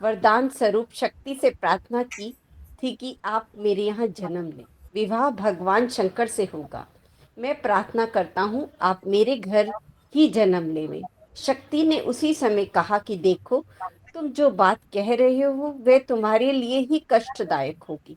वरदान स्वरूप शक्ति से प्रार्थना की थी कि आप मेरे यहाँ जन्म लें। विवाह भगवान शंकर से होगा। मैं प्रार्थना करता हूँ आप मेरे घर ही जन्म लें। शक्ति ने उसी समय कहा कि देखो, तुम जो बात कह रहे हो वह तुम्हारे लिए ही कष्टदायक होगी,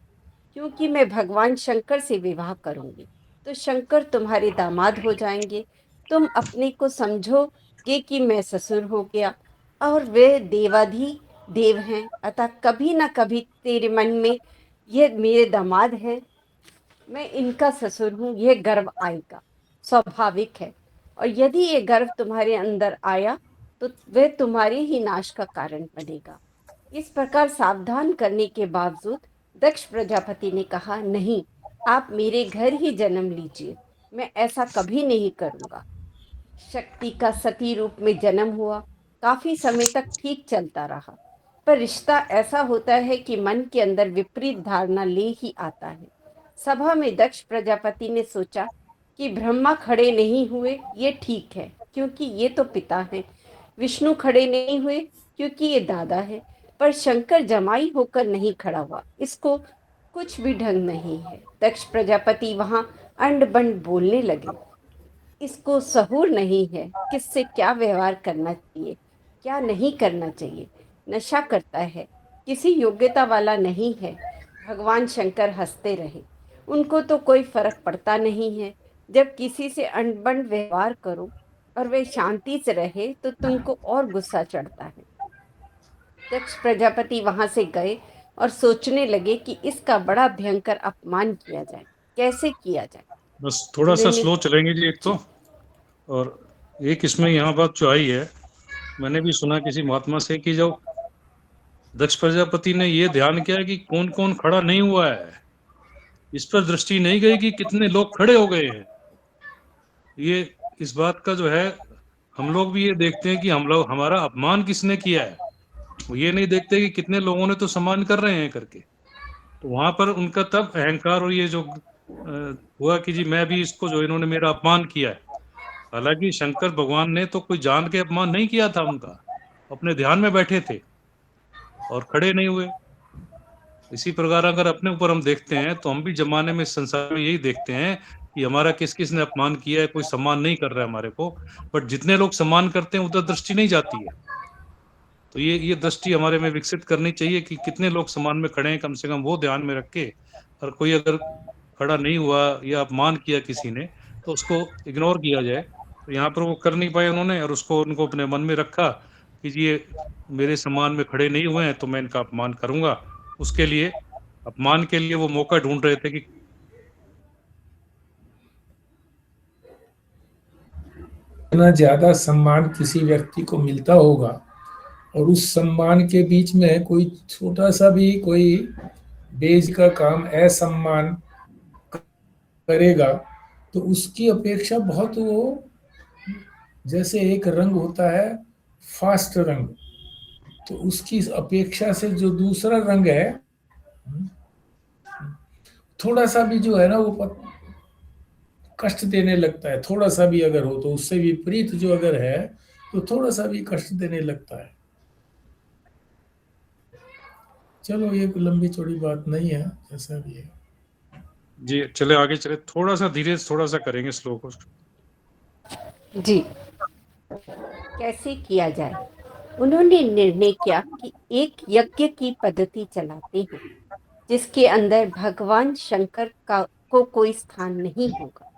क्योंकि मैं भगवान शंकर से विवाह करूंगी तो शंकर तुम्हारे दामाद हो जाएंगे। तुम अपने को समझोगे कि मैं ससुर हो गया और वे देवाधि देव हैं, अतः कभी ना कभी तेरे मन में ये मेरे दामाद है, मैं इनका ससुर हूँ, यह गर्व आएगा, स्वाभाविक है। और यदि ये गर्व तुम्हारे अंदर आया तो वह तुम्हारे ही नाश का कारण बनेगा। इस प्रकार सावधान करने के बावजूद दक्ष प्रजापति ने कहा, नहीं, आप मेरे घर ही जन्म लीजिए, मैं ऐसा कभी नहीं करूंगा। शक्ति का सती रूप में जन्म हुआ। काफी समय तक ठीक चलता रहा, पर रिश्ता ऐसा होता है कि मन के अंदर विपरीत धारणा ले ही आता है। सभा में दक्ष प्रजापति ने सोचा कि ब्रह्मा खड़े नहीं हुए ये ठीक है, क्योंकि ये तो पिता हैं। विष्णु खड़े नहीं हुए क्योंकि ये दादा है, पर शंकर जमाई होकर नहीं खड़ा हुआ, इसको कुछ भी ढंग नहीं है। दक्ष प्रजापति वहां अंड बंड बोलने लगे, इसको सहूर नहीं है किससे क्या व्यवहार करना चाहिए, क्या नहीं करना चाहिए। नशा करता है, किसी योग्यता वाला नहीं है। भगवान शंकर हंसते रहे, उनको तो कोई फर्क पड़ता नहीं है। जब किसी से अनबन व्यवहार करो और वे शांति से रहे तो तुमको और गुस्सा चढ़ता है। दक्ष प्रजापति वहां से गए और सोचने लगे कि इसका बड़ा भयंकर अपमान किया जाए, कैसे किया जाए। बस थोड़ा सा उन्होंने स्लो चलेंगे जी एक तो। और एक इसमें यहाँ बात जो आई है, मैंने भी सुना किसी महात्मा से कि जो दक्ष प्रजापति ने ये ध्यान किया कि कौन कौन खड़ा नहीं हुआ है, इस पर दृष्टि नहीं गई कि कितने लोग खड़े हो गए हैं। ये इस बात का जो है, हम लोग भी ये देखते हैं कि हम लोग हमारा अपमान किसने किया है, वो ये नहीं देखते कि कितने लोगों ने तो सम्मान कर रहे हैं करके। तो वहां पर उनका तब अहंकार और ये जो हुआ कि जी मैं भी इसको जो इन्होंने मेरा अपमान किया है, हालांकि शंकर भगवान ने तो कोई जान के अपमान नहीं किया था उनका, अपने ध्यान में बैठे थे और खड़े नहीं हुए। इसी प्रकार अगर अपने ऊपर हम देखते हैं तो हम भी जमाने में, संसार में यही देखते हैं कि हमारा किस किस ने अपमान किया है, कोई सम्मान नहीं कर रहा है हमारे को, बट जितने लोग सम्मान करते हैं उधर दृष्टि नहीं जाती है। तो ये दृष्टि हमारे में विकसित करनी चाहिए कि कितने लोग सम्मान में खड़े हैं, कम से कम वो ध्यान में रख के, और कोई अगर खड़ा नहीं हुआ या अपमान किया किसी ने तो उसको इग्नोर किया जाए। तो यहाँ पर वो कर नहीं पाए उन्होंने, और उसको उनको अपने मन में रखा कि ये मेरे सम्मान में खड़े नहीं हुए हैं तो मैं इनका अपमान करूंगा। उसके लिए, अपमान के लिए वो मौका ढूंढ रहे थे कि इतना ज्यादा सम्मान किसी व्यक्ति को मिलता होगा और उस सम्मान के बीच में कोई छोटा सा भी कोई बेइज्जती का काम, असम्मान करेगा, तो उसकी अपेक्षा बहुत वो, जैसे एक रंग होता है फास्ट रंग, तो उसकी अपेक्षा से जो दूसरा रंग है, थोड़ा सा भी जो है ना वो कष्ट देने लगता है। थोड़ा सा भी अगर हो तो उससे विपरीत जो अगर है तो थोड़ा सा भी कष्ट देने लगता है। चलो ये लंबी चौड़ी बात नहीं है, जैसा भी है। जी चले आगे चले, थोड़ा सा धीरे, थोड़ा सा करेंगे स्लो को। जी, कैसे किया जाए? उन्होंने निर्णय किया कि एक यज्ञ की पद्धति चलाते हैं जिसके अंदर भगवान शंकर का को कोई स्थान नहीं होगा।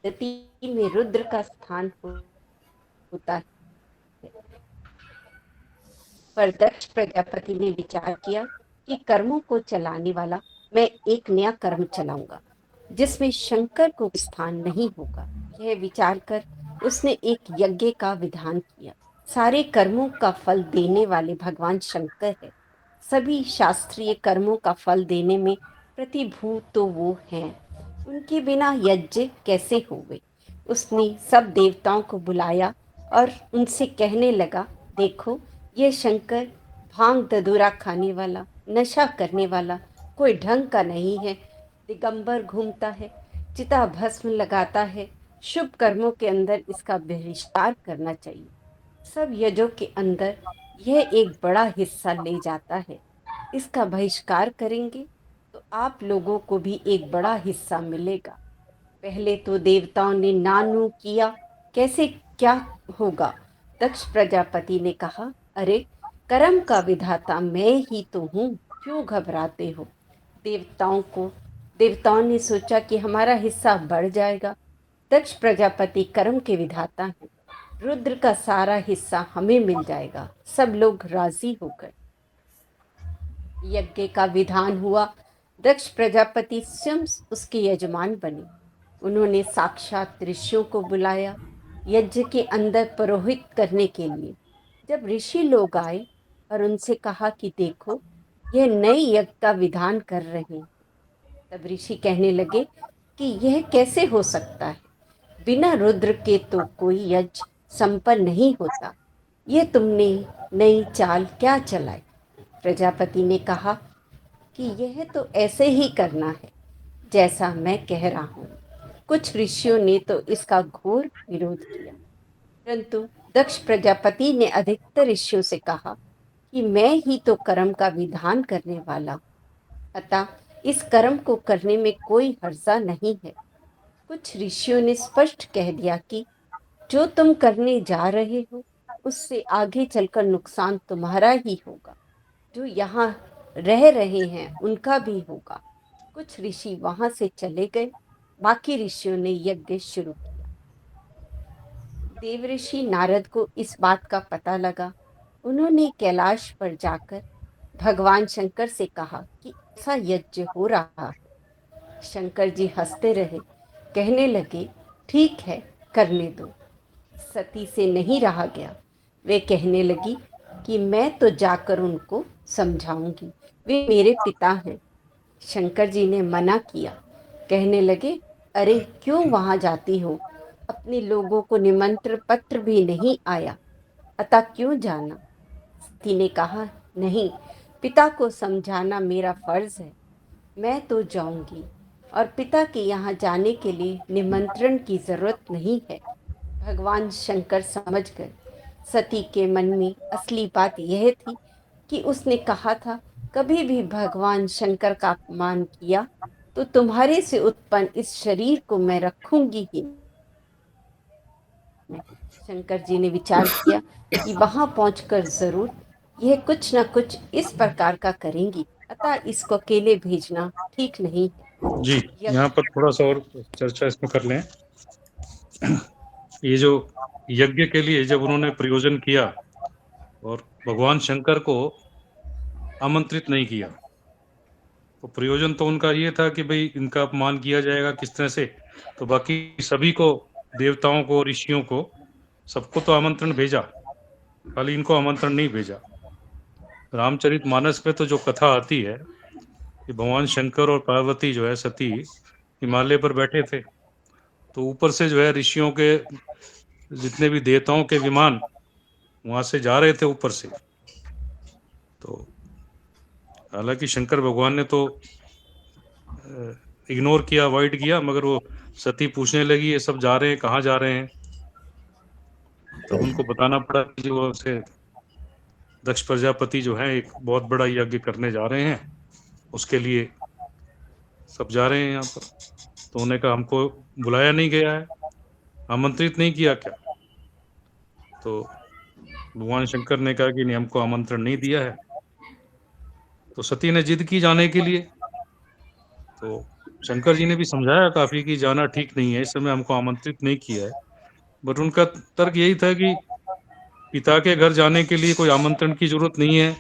पद्धति में रुद्र का स्थान होता है। पर दक्ष प्रजापति ने विचार किया कि कर्मों को चलाने वाला मैं एक नया कर्म चलाऊंगा जिसमें शंकर को स्थान नहीं होगा। यह विचार कर उसने एक यज्ञ का विधान किया। सारे कर्मों का फल देने वाले भगवान शंकर है। सभी शास्त्रीय कर्मों का फल देने में प्रतिभूत तो वो हैं। उनके बिना यज्ञ कैसे होवे? उसने सब देवताओं को बुलाया और उनसे कहने लगा, देखो ये शंकर भांग धतूरा खाने वाला, नशा करने वाला कोई ढंग का नहीं है। दिगंबर घूमता है, चिता भस्म लगाता है। शुभ कर्मों के अंदर इसका बहिष्कार करना चाहिए। सब यज्ञों के अंदर यह एक बड़ा हिस्सा ले जाता है। इसका बहिष्कार करेंगे तो आप लोगों को भी एक बड़ा हिस्सा मिलेगा। पहले तो देवताओं ने नानू किया, कैसे क्या होगा? दक्ष प्रजापति ने कहा, अरे कर्म का विधाता मैं ही तो हूँ, क्यों घबराते हो? देवताओं ने सोचा कि हमारा हिस्सा बढ़ जाएगा। दक्ष प्रजापति कर्म के विधाता हैं, रुद्र का सारा हिस्सा हमें मिल जाएगा। सब लोग राजी हो गए। यज्ञ का विधान हुआ। दक्ष प्रजापति स्वयं उसके यजमान बने। उन्होंने साक्षात ऋषियों को बुलाया यज्ञ के अंदर पुरोहित करने के लिए। जब ऋषि लोग आए और उनसे कहा कि देखो यह नए यज्ञ का विधान कर रहे हैं, तब ऋषि कहने लगे कि यह कैसे हो सकता है? बिना रुद्र के तो कोई यज्ञ संपन्न नहीं होता। ये तुमने नई चाल क्या चलाई? प्रजापति ने कहा कि यह तो ऐसे ही करना है जैसा मैं कह रहा हूँ। कुछ ऋषियों ने तो इसका घोर विरोध किया, परंतु दक्ष प्रजापति ने अधिकतर ऋषियों से कहा कि मैं ही तो कर्म का विधान करने वाला हूँ, अतः इस कर्म को करने में कोई हर्जा नहीं है। कुछ ऋषियों ने स्पष्ट कह दिया कि जो तुम करने जा रहे हो उससे आगे चलकर नुकसान तुम्हारा ही होगा, जो यहाँ रह रहे हैं उनका भी होगा। कुछ ऋषि वहां से चले गए। बाकी ऋषियों ने यज्ञ शुरू किया। देवऋषि नारद को इस बात का पता लगा। उन्होंने कैलाश पर जाकर भगवान शंकर से कहा कि ऐसा यज्ञ हो रहा है। शंकर जी हंसते रहे, कहने लगे, ठीक है, करने दो। सती से नहीं रहा गया। वे कहने लगी कि मैं तो जाकर उनको समझाऊंगी, वे मेरे पिता हैं। शंकर जी ने मना किया, कहने लगे, अरे क्यों वहां जाती हो? अपने लोगों को निमंत्रण पत्र भी नहीं आया, अतः क्यों जाना? सती ने कहा, नहीं, पिता को समझाना मेरा फर्ज है, मैं तो जाऊंगी। और पिता के यहाँ जाने के लिए निमंत्रण की जरूरत नहीं है। भगवान शंकर समझ गए सती के मन में असली बात यह थी कि उसने कहा था, कभी भी भगवान शंकर का अपमान किया तो तुम्हारे से उत्पन्न इस शरीर को मैं रखूंगी ही नहीं। शंकर जी ने विचार किया कि वहां पहुंचकर जरूर यह कुछ न कुछ इस प्रकार का करेंगी, अतः इसको अकेले भेजना ठीक नहीं है। जी, यहाँ पर थोड़ा सा और चर्चा इसमें कर लें। ये जो यज्ञ के लिए जब उन्होंने प्रयोजन किया और भगवान शंकर को आमंत्रित नहीं किया, तो प्रयोजन तो उनका ये था कि भाई इनका अपमान किया जाएगा किस तरह से, तो बाकी सभी को, देवताओं को, ऋषियों को, सबको तो आमंत्रण भेजा, खाली इनको आमंत्रण नहीं भेजा। रामचरितमानस में तो जो कथा आती है कि भगवान शंकर और पार्वती जो है सती हिमालय पर बैठे थे, तो ऊपर से जो है ऋषियों के जितने भी देवताओं के विमान वहां से जा रहे थे ऊपर से। तो हालांकि शंकर भगवान ने तो इग्नोर किया, अवॉइड किया, मगर वो सती पूछने लगी ये सब जा रहे हैं, कहाँ जा रहे हैं? तब उनको बताना पड़ा कि जो से दक्ष प्रजापति जो है एक बहुत बड़ा यज्ञ करने जा रहे हैं, उसके लिए सब जा रहे हैं यहाँ पर। तो उन्होंने कहा हमको बुलाया नहीं गया है, आमंत्रित नहीं किया क्या? तो भगवान शंकर ने कहा कि नहीं, हमको आमंत्रण नहीं दिया है। तो सती ने जिद की जाने के लिए, तो शंकर जी ने भी समझाया काफी कि जाना ठीक नहीं है, इस समय हमको आमंत्रित नहीं किया है। बट उनका तर्क यही था कि पिता के घर जाने के लिए कोई आमंत्रण की जरूरत नहीं है।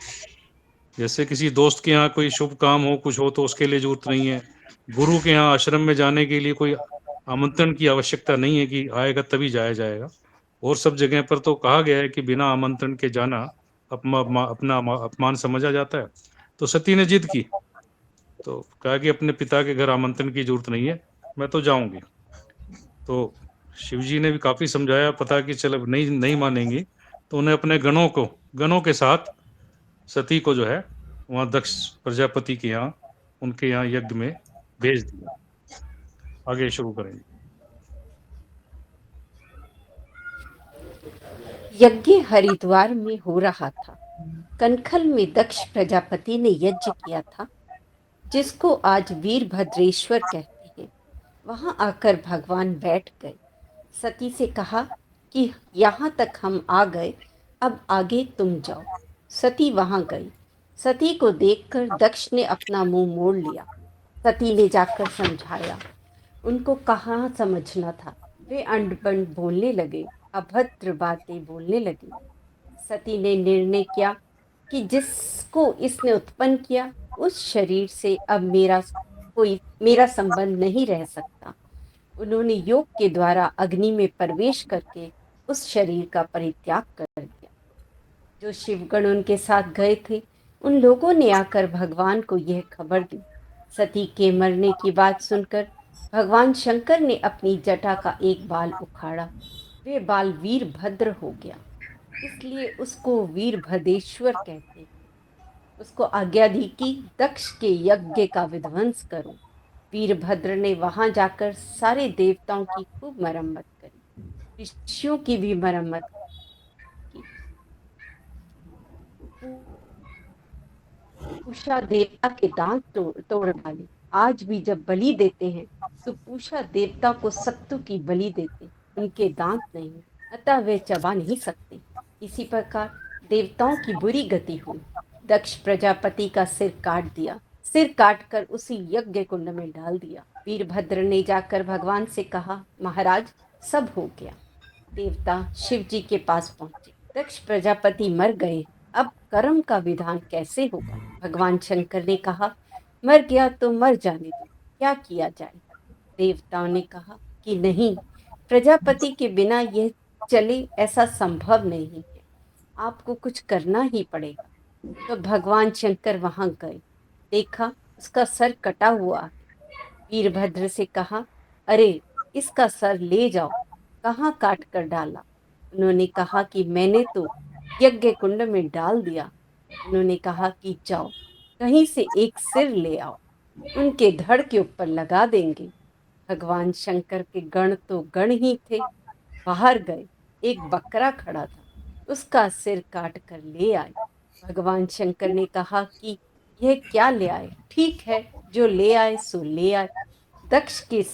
जैसे किसी दोस्त के यहाँ कोई शुभ काम हो, कुछ हो, तो उसके लिए जरूरत नहीं है। गुरु के यहाँ आश्रम में जाने के लिए कोई आमंत्रण की आवश्यकता नहीं है कि आएगा तभी जाया जाएगा। और सब जगह पर तो कहा गया है कि बिना आमंत्रण के जाना अपना अपमान समझा जाता है। तो सती ने जिद की, तो कहा कि अपने पिता के घर आमंत्रण की जरूरत नहीं है, मैं तो जाऊंगी। तो शिव जी ने भी काफी समझाया, पता कि चल अब नहीं मानेंगी, तो उन्हें अपने गणों के साथ सती को जो है वहां दक्ष प्रजापति के यहाँ, उनके यहाँ यज्ञ में भेज दिया। आगे शुरू करेंगे। यज्ञ हरिद्वार में हो रहा था। कनखल में दक्ष प्रजापति ने यज्ञ किया था, जिसको आज वीरभद्रेश्वर कहते हैं। वहां आकर भगवान बैठ गए। सती से कहा कि यहाँ तक हम आ गए, अब आगे तुम जाओ। सती वहां गई। सती को देखकर दक्ष ने अपना मुंह मोड़ लिया। सती ने जाकर समझाया। उनको कहाँ समझना था, वे अंडपंड बोलने लगे, अभद्र बातें बोलने लगे। सती ने निर्णय किया कि जिसको इसने उत्पन्न किया उस शरीर से अब मेरा संबंध नहीं रह सकता। उन्होंने योग के द्वारा अग्नि में प्रवेश करके उस शरीर का परित्याग कर दिया। जो शिवगण उनके साथ गए थे, उन लोगों ने आकर भगवान को यह खबर दी। सती के मरने की बात सुनकर भगवान शंकर ने अपनी जटा का एक बाल उखाड़ा। वे बाल वीरभद्र हो गया, इसलिए उसको वीरभद्रेश्वर कहते हैं। उसको आज्ञा दी कि दक्ष के यज्ञ का विध्वंस करो। वीरभद्र ने वहां जाकर सारे देवताओं की खूब मरम्मत करी, ऋषियों की भी मरम्मत की। पूषा देवता के दांत तोड़ डाले। आज भी जब बलि देते हैं तो पूषा देवता को सत्तू की बलि देते, उनके दांत नहीं, अतः वे चबा नहीं सकते। इसी प्रकार देवताओं की बुरी गति हुई। दक्ष प्रजापति का सिर काट दिया, सिर काटकर उसी यज्ञ कुंड में डाल दिया। वीरभद्र ने जाकर भगवान से कहा, महाराज सब हो गया। देवता शिव जी के पास पहुंचे। दक्ष प्रजापति मर गए, अब कर्म का विधान कैसे होगा? भगवान शंकर ने कहा, मर गया तो मर जाने दो, क्या किया जाए? देवताओं ने कहा कि नहीं, प्रजापति के बिना यह चले ऐसा संभव नहीं है, आपको कुछ करना ही पड़ेगा। तो भगवान शंकर वहां गए, देखा उसका सर कटा हुआ है। वीरभद्र से कहा, अरे इसका सर ले जाओ, कहाँ काट कर डाला? उन्होंने कहा कि मैंने तो यज्ञ कुंड में डाल दिया। उन्होंने कहा कि जाओ कहीं से एक सिर ले आओ। उनके धड़ के ऊपर लगा देंगे। भगवान शंकर के गण तो गण ही थे। बाहर गए, एक बकरा खड़ा था, उसका सिर काट कर ले आए। भगवान शंकर ने कहा कि यह क्या ले आए? ठीक है, जो ले आए सो ले आए। दक्ष के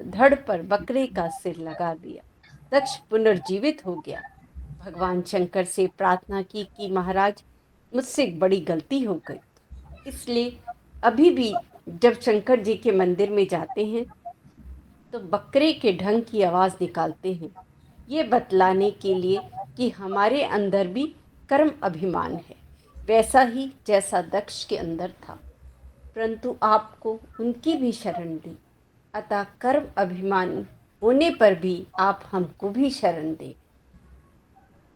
धड़ पर बकरे का सिर लगा दिया। दक्ष पुनर्जीवित हो गया। भगवान शंकर से प्रार्थना की कि महाराज, मुझसे एक बड़ी गलती हो गई, इसलिए अभी भी जब शंकर जी के मंदिर में जाते हैं तो बकरे के ढंग की आवाज़ निकालते हैं, ये बतलाने के लिए कि हमारे अंदर भी कर्म अभिमान है, वैसा ही जैसा दक्ष के अंदर था। परंतु आपको उनकी भी शरण दी, अतः कर्म अभिमानी होने पर भी आप हमको भी शरण दें।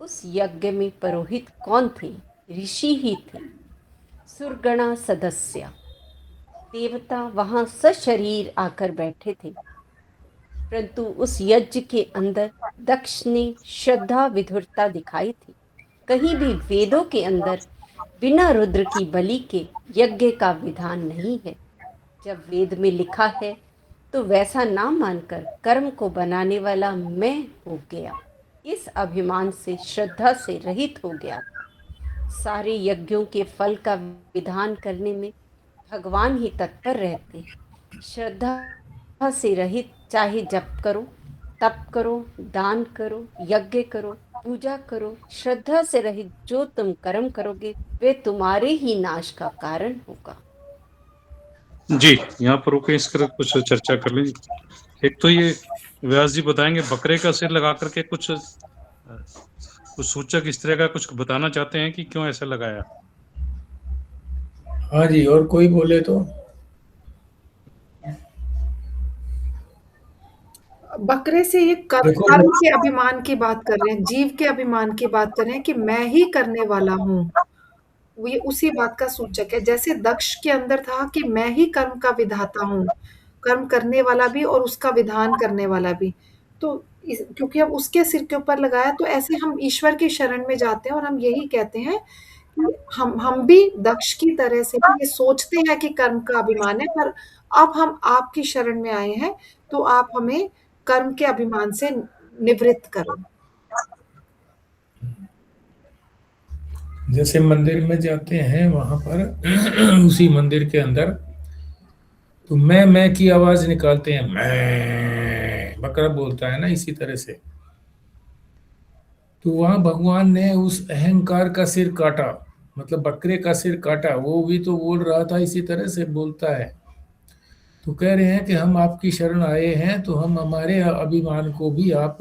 उस यज्ञ में पुरोहित कौन थे? ऋषि ही थे। सुरगणा सदस्य देवता वहां सशरीर आकर बैठे थे। परंतु उस यज्ञ के अंदर दक्ष ने श्रद्धा विधुरता दिखाई थी। कहीं भी वेदों के अंदर बिना रुद्र की बलि के यज्ञ का विधान नहीं है। जब वेद में लिखा है तो वैसा ना मानकर कर्म को बनाने वाला मैं हो गया, इस अभिमान से श्रद्धा से रहित हो गया था। सारे यज्ञों के फल का विधान करने में भगवान ही तत्पर रहते हैं। श्रद्धा से रहित चाहे जप करो, तप करो, दान करो, यज्ञ करो, पूजा करो, श्रद्धा से रहित जो तुम कर्म करोगे वे तुम्हारे ही नाश का कारण होगा। जी, यहाँ पर रुके, इस पर कुछ चर्चा कर लें। एक तो ये व्यास जी बताएंगे बकरे का सिर लगा करके कुछ सूचक इस तरह का कुछ बताना चाहते हैं कि क्यों ऐसा लगाया। हाँ जी, और कोई बोले तो। बकरे से ये देखो, कर्म के अभिमान की बात कर रहे हैं, जीव के अभिमान की बात कर रहे हैं कि मैं ही करने वाला हूँ। ये उसी बात का सूचक है। जैसे दक्ष के अंदर था कि मैं ही कर्म का विधाता हूँ, कर्म करने वाला भी और उसका विधान करने वाला भी। तो क्योंकि अब उसके सिर के ऊपर लगाया, तो ऐसे हम ईश्वर की शरण में जाते हैं और हम यही कहते हैं कि हम भी दक्ष की तरह से ये सोचते हैं कि कर्म का अभिमान है, पर अब हम आपकी शरण में आए हैं, तो आप हमें कर्म के अभिमान से निवृत्त करो। जैसे मंदिर में जाते हैं, वहां पर उसी मंदिर के अंदर तो मैं की आवाज निकालते हैं, मैं बकरा बोलता है ना, इसी तरह से। तो वहां भगवान ने उस अहंकार का सिर काटा, मतलब बकरे का सिर काटा। वो भी तो बोल रहा था, इसी तरह से बोलता है। तो कह रहे हैं कि हम आपकी शरण आए हैं, तो हम हमारे अभिमान को भी आप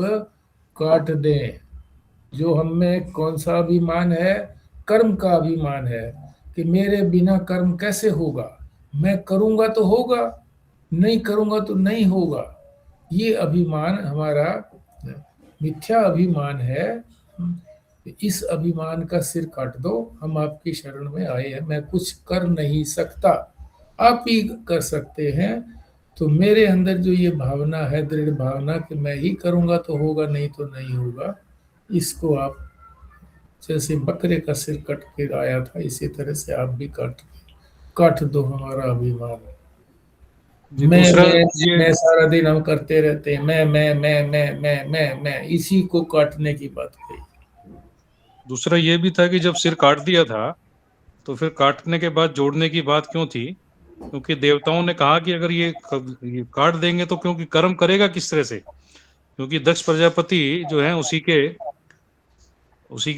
काट दें। जो हम में कौन सा अभिमान है? कर्म का अभिमान है कि मेरे बिना कर्म कैसे होगा, मैं करूंगा तो होगा, नहीं करूंगा तो नहीं होगा। ये अभिमान हमारा मिथ्या अभिमान है। इस अभिमान का सिर काट दो, हम आपकी शरण में आए हैं। मैं कुछ कर नहीं सकता, आप ही कर सकते हैं। तो मेरे अंदर जो ये भावना है, दृढ़ भावना कि मैं ही करूंगा तो होगा, नहीं तो नहीं होगा, इसको आप जैसे बकरे का सिर कट के आया था, इसी तरह से आप भी काट दो हमारा अभिमान। दूसरा मैं सारा दिन हम करते रहते हैं, मैं इसी को काटने की बात कही। दूसरा ये भी था कि जब सिर काट दिया था तो फिर काटने के बाद जोड़ने की बात क्यों थी? क्योंकि देवताओं ने कहा कि अगर ये काट देंगे तो क्योंकि कर्म करेगा किस तरह से? क्योंकि दक्ष प्रजापति जो है उसी के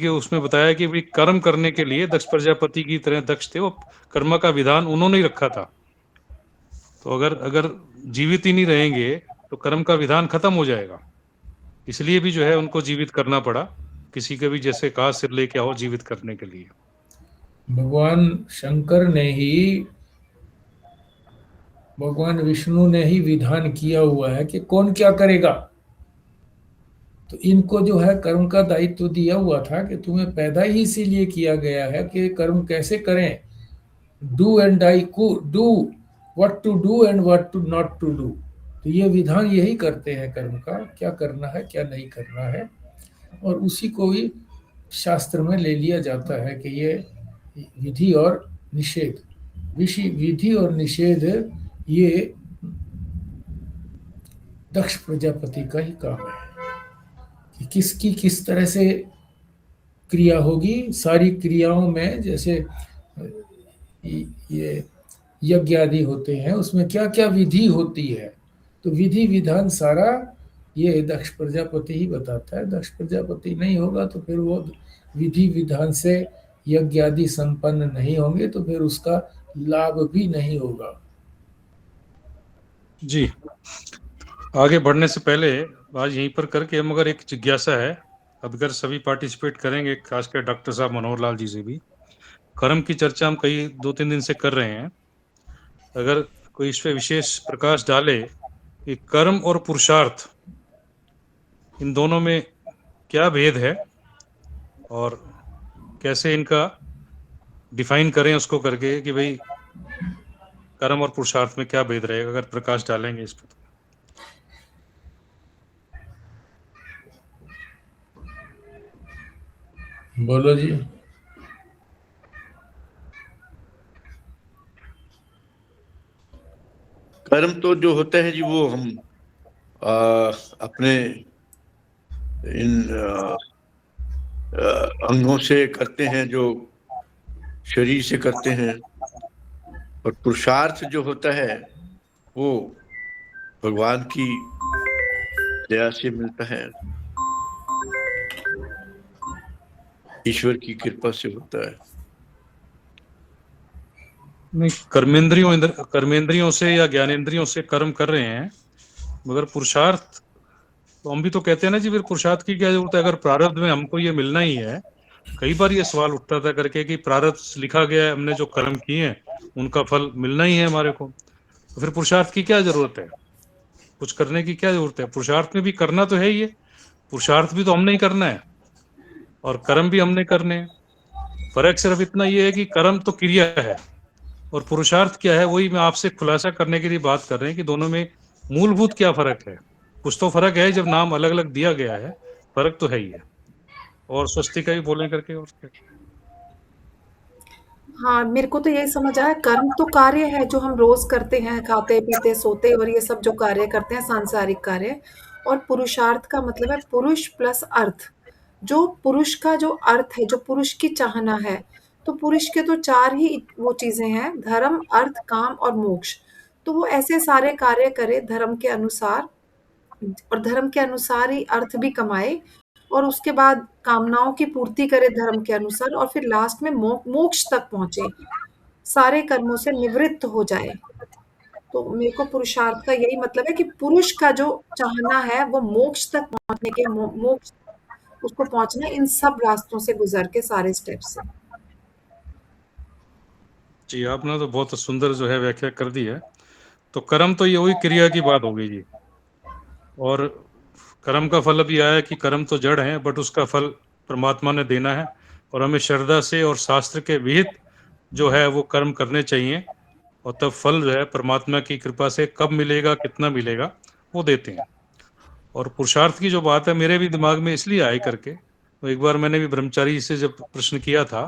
उसमें बताया कि भाई कर्म करने के लिए दक्ष प्रजापति की तरह दक्ष थे, वो कर्म का विधान उन्होंने ही रखा था। तो अगर जीवित ही नहीं रहेंगे तो कर्म का विधान खत्म हो जाएगा। इसलिए भी जो है उनको जीवित करना पड़ा, किसी के भी जैसे कहा सिर लेके आओ जीवित करने के लिए। भगवान शंकर ने ही, भगवान विष्णु ने ही विधान किया हुआ है कि कौन क्या करेगा। तो इनको जो है कर्म का दायित्व तो दिया हुआ था कि तुम्हें पैदा ही इसीलिए किया गया है कि कर्म कैसे करें, do and I do, what to do and what to not to do. तो ये विधान यही करते हैं कर्म का, क्या करना है क्या नहीं करना है, और उसी को ही शास्त्र में ले लिया जाता है कि ये विधि और निषेध। विधि और निषेध ये दक्ष प्रजापति का ही काम है कि किसकी किस तरह से क्रिया होगी। सारी क्रियाओं में जैसे ये यज्ञ आदि होते हैं, उसमें क्या क्या विधि होती है, तो विधि विधान सारा ये दक्ष प्रजापति ही बताता है। दक्ष प्रजापति नहीं होगा तो फिर वो विधि विधान से यज्ञ आदि संपन्न नहीं होंगे, तो फिर उसका लाभ भी नहीं होगा। जी, आगे बढ़ने से पहले आज यहीं पर करके मगर एक जिज्ञासा है, अब अगर सभी पार्टिसिपेट करेंगे, खासकर डॉक्टर साहब मनोहर लाल जी से भी, कर्म की चर्चा हम कई 2-3 दिन से कर रहे हैं। अगर कोई इस पे विशेष प्रकाश डाले कि कर्म और पुरुषार्थ, इन दोनों में क्या भेद है और कैसे इनका डिफाइन करें उसको करके कि भाई कर्म और पुरुषार्थ में क्या भेद रहेगा, अगर प्रकाश डालेंगे इस पर तो। बोलो जी। कर्म तो जो होता है जी वो हम अपने इन अंगों से करते हैं, जो शरीर से करते हैं। और पुरुषार्थ जो होता है वो भगवान की दया से मिलता है, ईश्वर की कृपा से होता है। नहीं, कर्मेंद्रियों से या ज्ञानेंद्रियों से कर्म कर रहे हैं, मगर पुरुषार्थ तो हम भी तो कहते हैं ना जी, फिर पुरुषार्थ की क्या जरूरत है अगर प्रारब्ध में हमको ये मिलना ही है। कई बार ये सवाल उठता था करके कि प्रारब्ध लिखा गया है, हमने जो कर्म किए हैं उनका फल मिलना ही है हमारे को, तो फिर पुरुषार्थ की क्या जरूरत है, कुछ करने की क्या जरूरत है। पुरुषार्थ में भी करना तो है ही है, पुरुषार्थ भी तो हमने ही करना है और कर्म भी हमने करने हैं। फर्क सिर्फ इतना ये है कि कर्म तो क्रिया है और पुरुषार्थ क्या है, वही मैं आपसे खुलासा करने के लिए बात कर रहे हैं कि दोनों में मूलभूत क्या फर्क है। कुछ तो फर्क है, जब नाम अलग अलग दिया गया है, फर्क तो है ही है। और स्वस्तिका भी बोलें करके और क्या। हाँ, मेरे को तो यही समझ आया, कर्म तो कार्य है जो हम रोज करते हैं, खाते पीते सोते और ये सब जो कार्य करते हैं, सांसारिक कार्य। और पुरुषार्थ का मतलब है पुरुष प्लस अर्थ। जो पुरुष का जो अर्थ है, जो पुरुष की चाहना है, तो पुरुष के तो चार ही वो चीजें हैं, धर्म, अर्थ, काम और मोक्ष। तो वो ऐसे सारे कार्य करे धर्म के अनुसार, और धर्म के अनुसार ही अर्थ भी कमाए, और उसके बाद कामनाओं की पूर्ति करे धर्म के अनुसार, और फिर लास्ट में मोक्ष तक पहुंचे, सारे कर्मों से निवृत्त हो जाए। तो मेरे को पुरुषार्थ का यही मतलब है कि पुरुष का जो चाहना है वो मोक्ष तक पहुंचने के, मोक्ष उसको पहुंचना इन सब रास्तों से गुजर के, सारे स्टेप से। जी, आपने तो बहुत सुंदर जो है व्याख्या कर दी है। तो कर्म तो ये वही क्रिया की बात हो गई जी, और कर्म का फल अभी आया कि कर्म तो जड़ है, बट उसका फल परमात्मा ने देना है और हमें श्रद्धा से और शास्त्र के विहित जो है वो कर्म करने चाहिए, और तब फल जो है परमात्मा की कृपा से कब मिलेगा, कितना मिलेगा, वो देते हैं। और पुरुषार्थ की जो बात है मेरे भी दिमाग में इसलिए आई करके, तो एक बार मैंने भी ब्रह्मचारी से जब प्रश्न किया था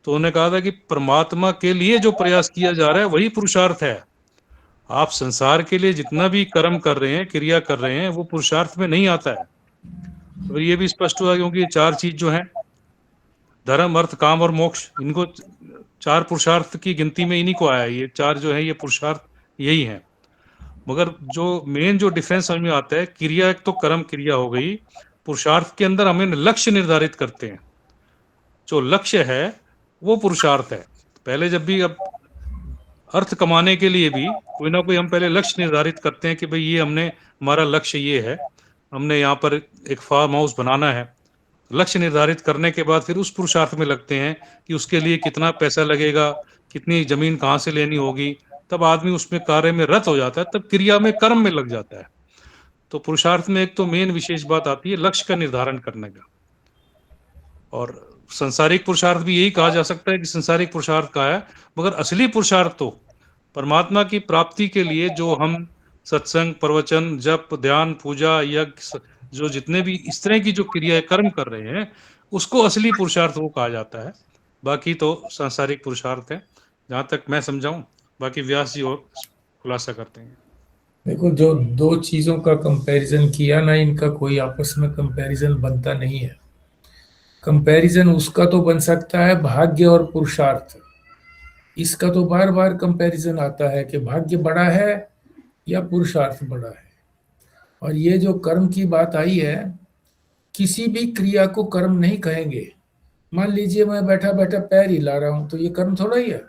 तो उन्होंने कहा था कि परमात्मा के लिए जो प्रयास किया जा रहा है वही पुरुषार्थ है। आप संसार के लिए जितना भी कर्म कर रहे हैं, क्रिया कर रहे हैं, वो पुरुषार्थ में नहीं आता है। तो ये भी स्पष्ट हुआ क्योंकि ये चार चीज जो है, धर्म, अर्थ, काम और मोक्ष, इनको चार पुरुषार्थ की गिनती में इन्हीं को आया। ये चार जो है ये पुरुषार्थ यही है। मगर जो मेन जो डिफरेंस समझ में आता है, क्रिया एक तो कर्म क्रिया हो गई, पुरुषार्थ के अंदर हमें लक्ष्य निर्धारित करते हैं। जो लक्ष्य है वो पुरुषार्थ है। पहले जब भी अब अर्थ कमाने के लिए भी कोई ना कोई हम पहले लक्ष्य निर्धारित करते हैं कि भाई ये हमने, हमारा लक्ष्य ये है, हमने यहाँ पर एक फार्म हाउस बनाना है। लक्ष्य निर्धारित करने के बाद फिर उस पुरुषार्थ में लगते हैं कि उसके लिए कितना पैसा लगेगा, कितनी जमीन कहाँ से लेनी होगी, तब आदमी उसमें कार्य में रत हो जाता है, तब क्रिया में कर्म में लग जाता है। तो पुरुषार्थ में एक तो मेन विशेष बात आती है लक्ष्य का निर्धारण करने का। और संसारिक पुरुषार्थ भी यही कहा जा सकता है कि संसारिक पुरुषार्थ का है, मगर असली पुरुषार्थ तो परमात्मा की प्राप्ति के लिए जो हम सत्संग, प्रवचन, जप, ध्यान, पूजा, यज्ञ, जो जितने भी इस तरह की जो क्रियाएं कर्म कर रहे हैं, उसको असली पुरुषार्थ वो कहा जाता है। बाकी तो सांसारिक पुरुषार्थ है। जहाँ तक मैं समझा हूँ। बाकी व्यास जी और खुलासा करते हैं। देखो, जो दो चीजों का कंपैरिजन किया ना, इनका कोई आपस में कंपैरिजन बनता नहीं है। कंपैरिजन उसका तो बन सकता है भाग्य और पुरुषार्थ। इसका तो बार बार कंपैरिजन आता है कि भाग्य बड़ा है या पुरुषार्थ बड़ा है। और ये जो कर्म की बात आई है, किसी भी क्रिया को कर्म नहीं कहेंगे। मान लीजिए मैं बैठा बैठा पैर हिला रहा हूं, तो ये कर्म थोड़ा ही है।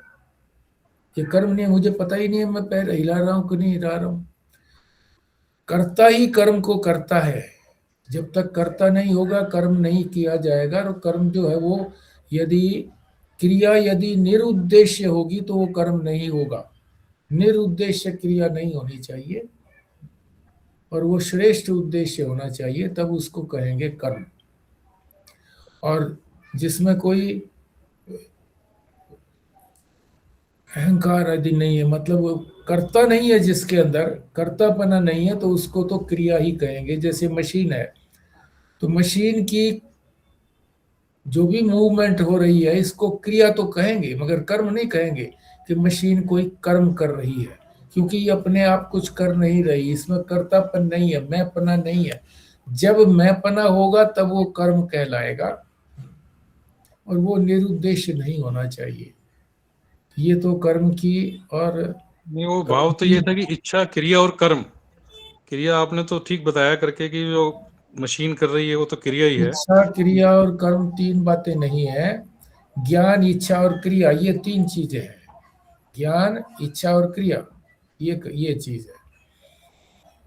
ये कर्म नहीं है, मुझे पता ही नहीं है मैं पैर हिला रहा हूं कि नहीं हिला रहा हूं। कर्ता ही कर्म को करता है। जब तक कर्ता नहीं होगा कर्म नहीं किया जाएगा। और कर्म जो है वो, यदि क्रिया यदि निरुद्देश्य होगी तो वो कर्म नहीं होगा। निरुद्देश्य क्रिया नहीं होनी चाहिए, और वो श्रेष्ठ उद्देश्य होना चाहिए, तब उसको कहेंगे कर्म। और जिसमें कोई अहंकार आदि नहीं है, मतलब वो कर्ता नहीं है, जिसके अंदर कर्तापना नहीं है, तो उसको तो क्रिया ही कहेंगे। जैसे मशीन है, तो मशीन की जो भी मूवमेंट हो रही है, इसको क्रिया तो कहेंगे, मगर कर्म नहीं कहेंगे कि मशीन कोई कर्म कर रही है, क्योंकि ये अपने आप कुछ कर नहीं रही। इसमें कर्तापन नहीं है, मैंपना नहीं है। जब मैंपना होगा तब वो कर्म कहलाएगा, और वो निरुद्देश्य नहीं होना चाहिए। ये तो कर्म की और नहीं, वो कर्म भाव तो की ये था कि इच्छा, क्रिया और कर्म। क्रिया आपने तो ठीक बताया करके कि जो मशीन कर रही है वो तो क्रिया ही है। इच्छा, क्रिया और कर्म तीन बातें नहीं है। ज्ञान, इच्छा और क्रिया, ये तीन चीजें हैं। ज्ञान, इच्छा और क्रिया, ये चीज है।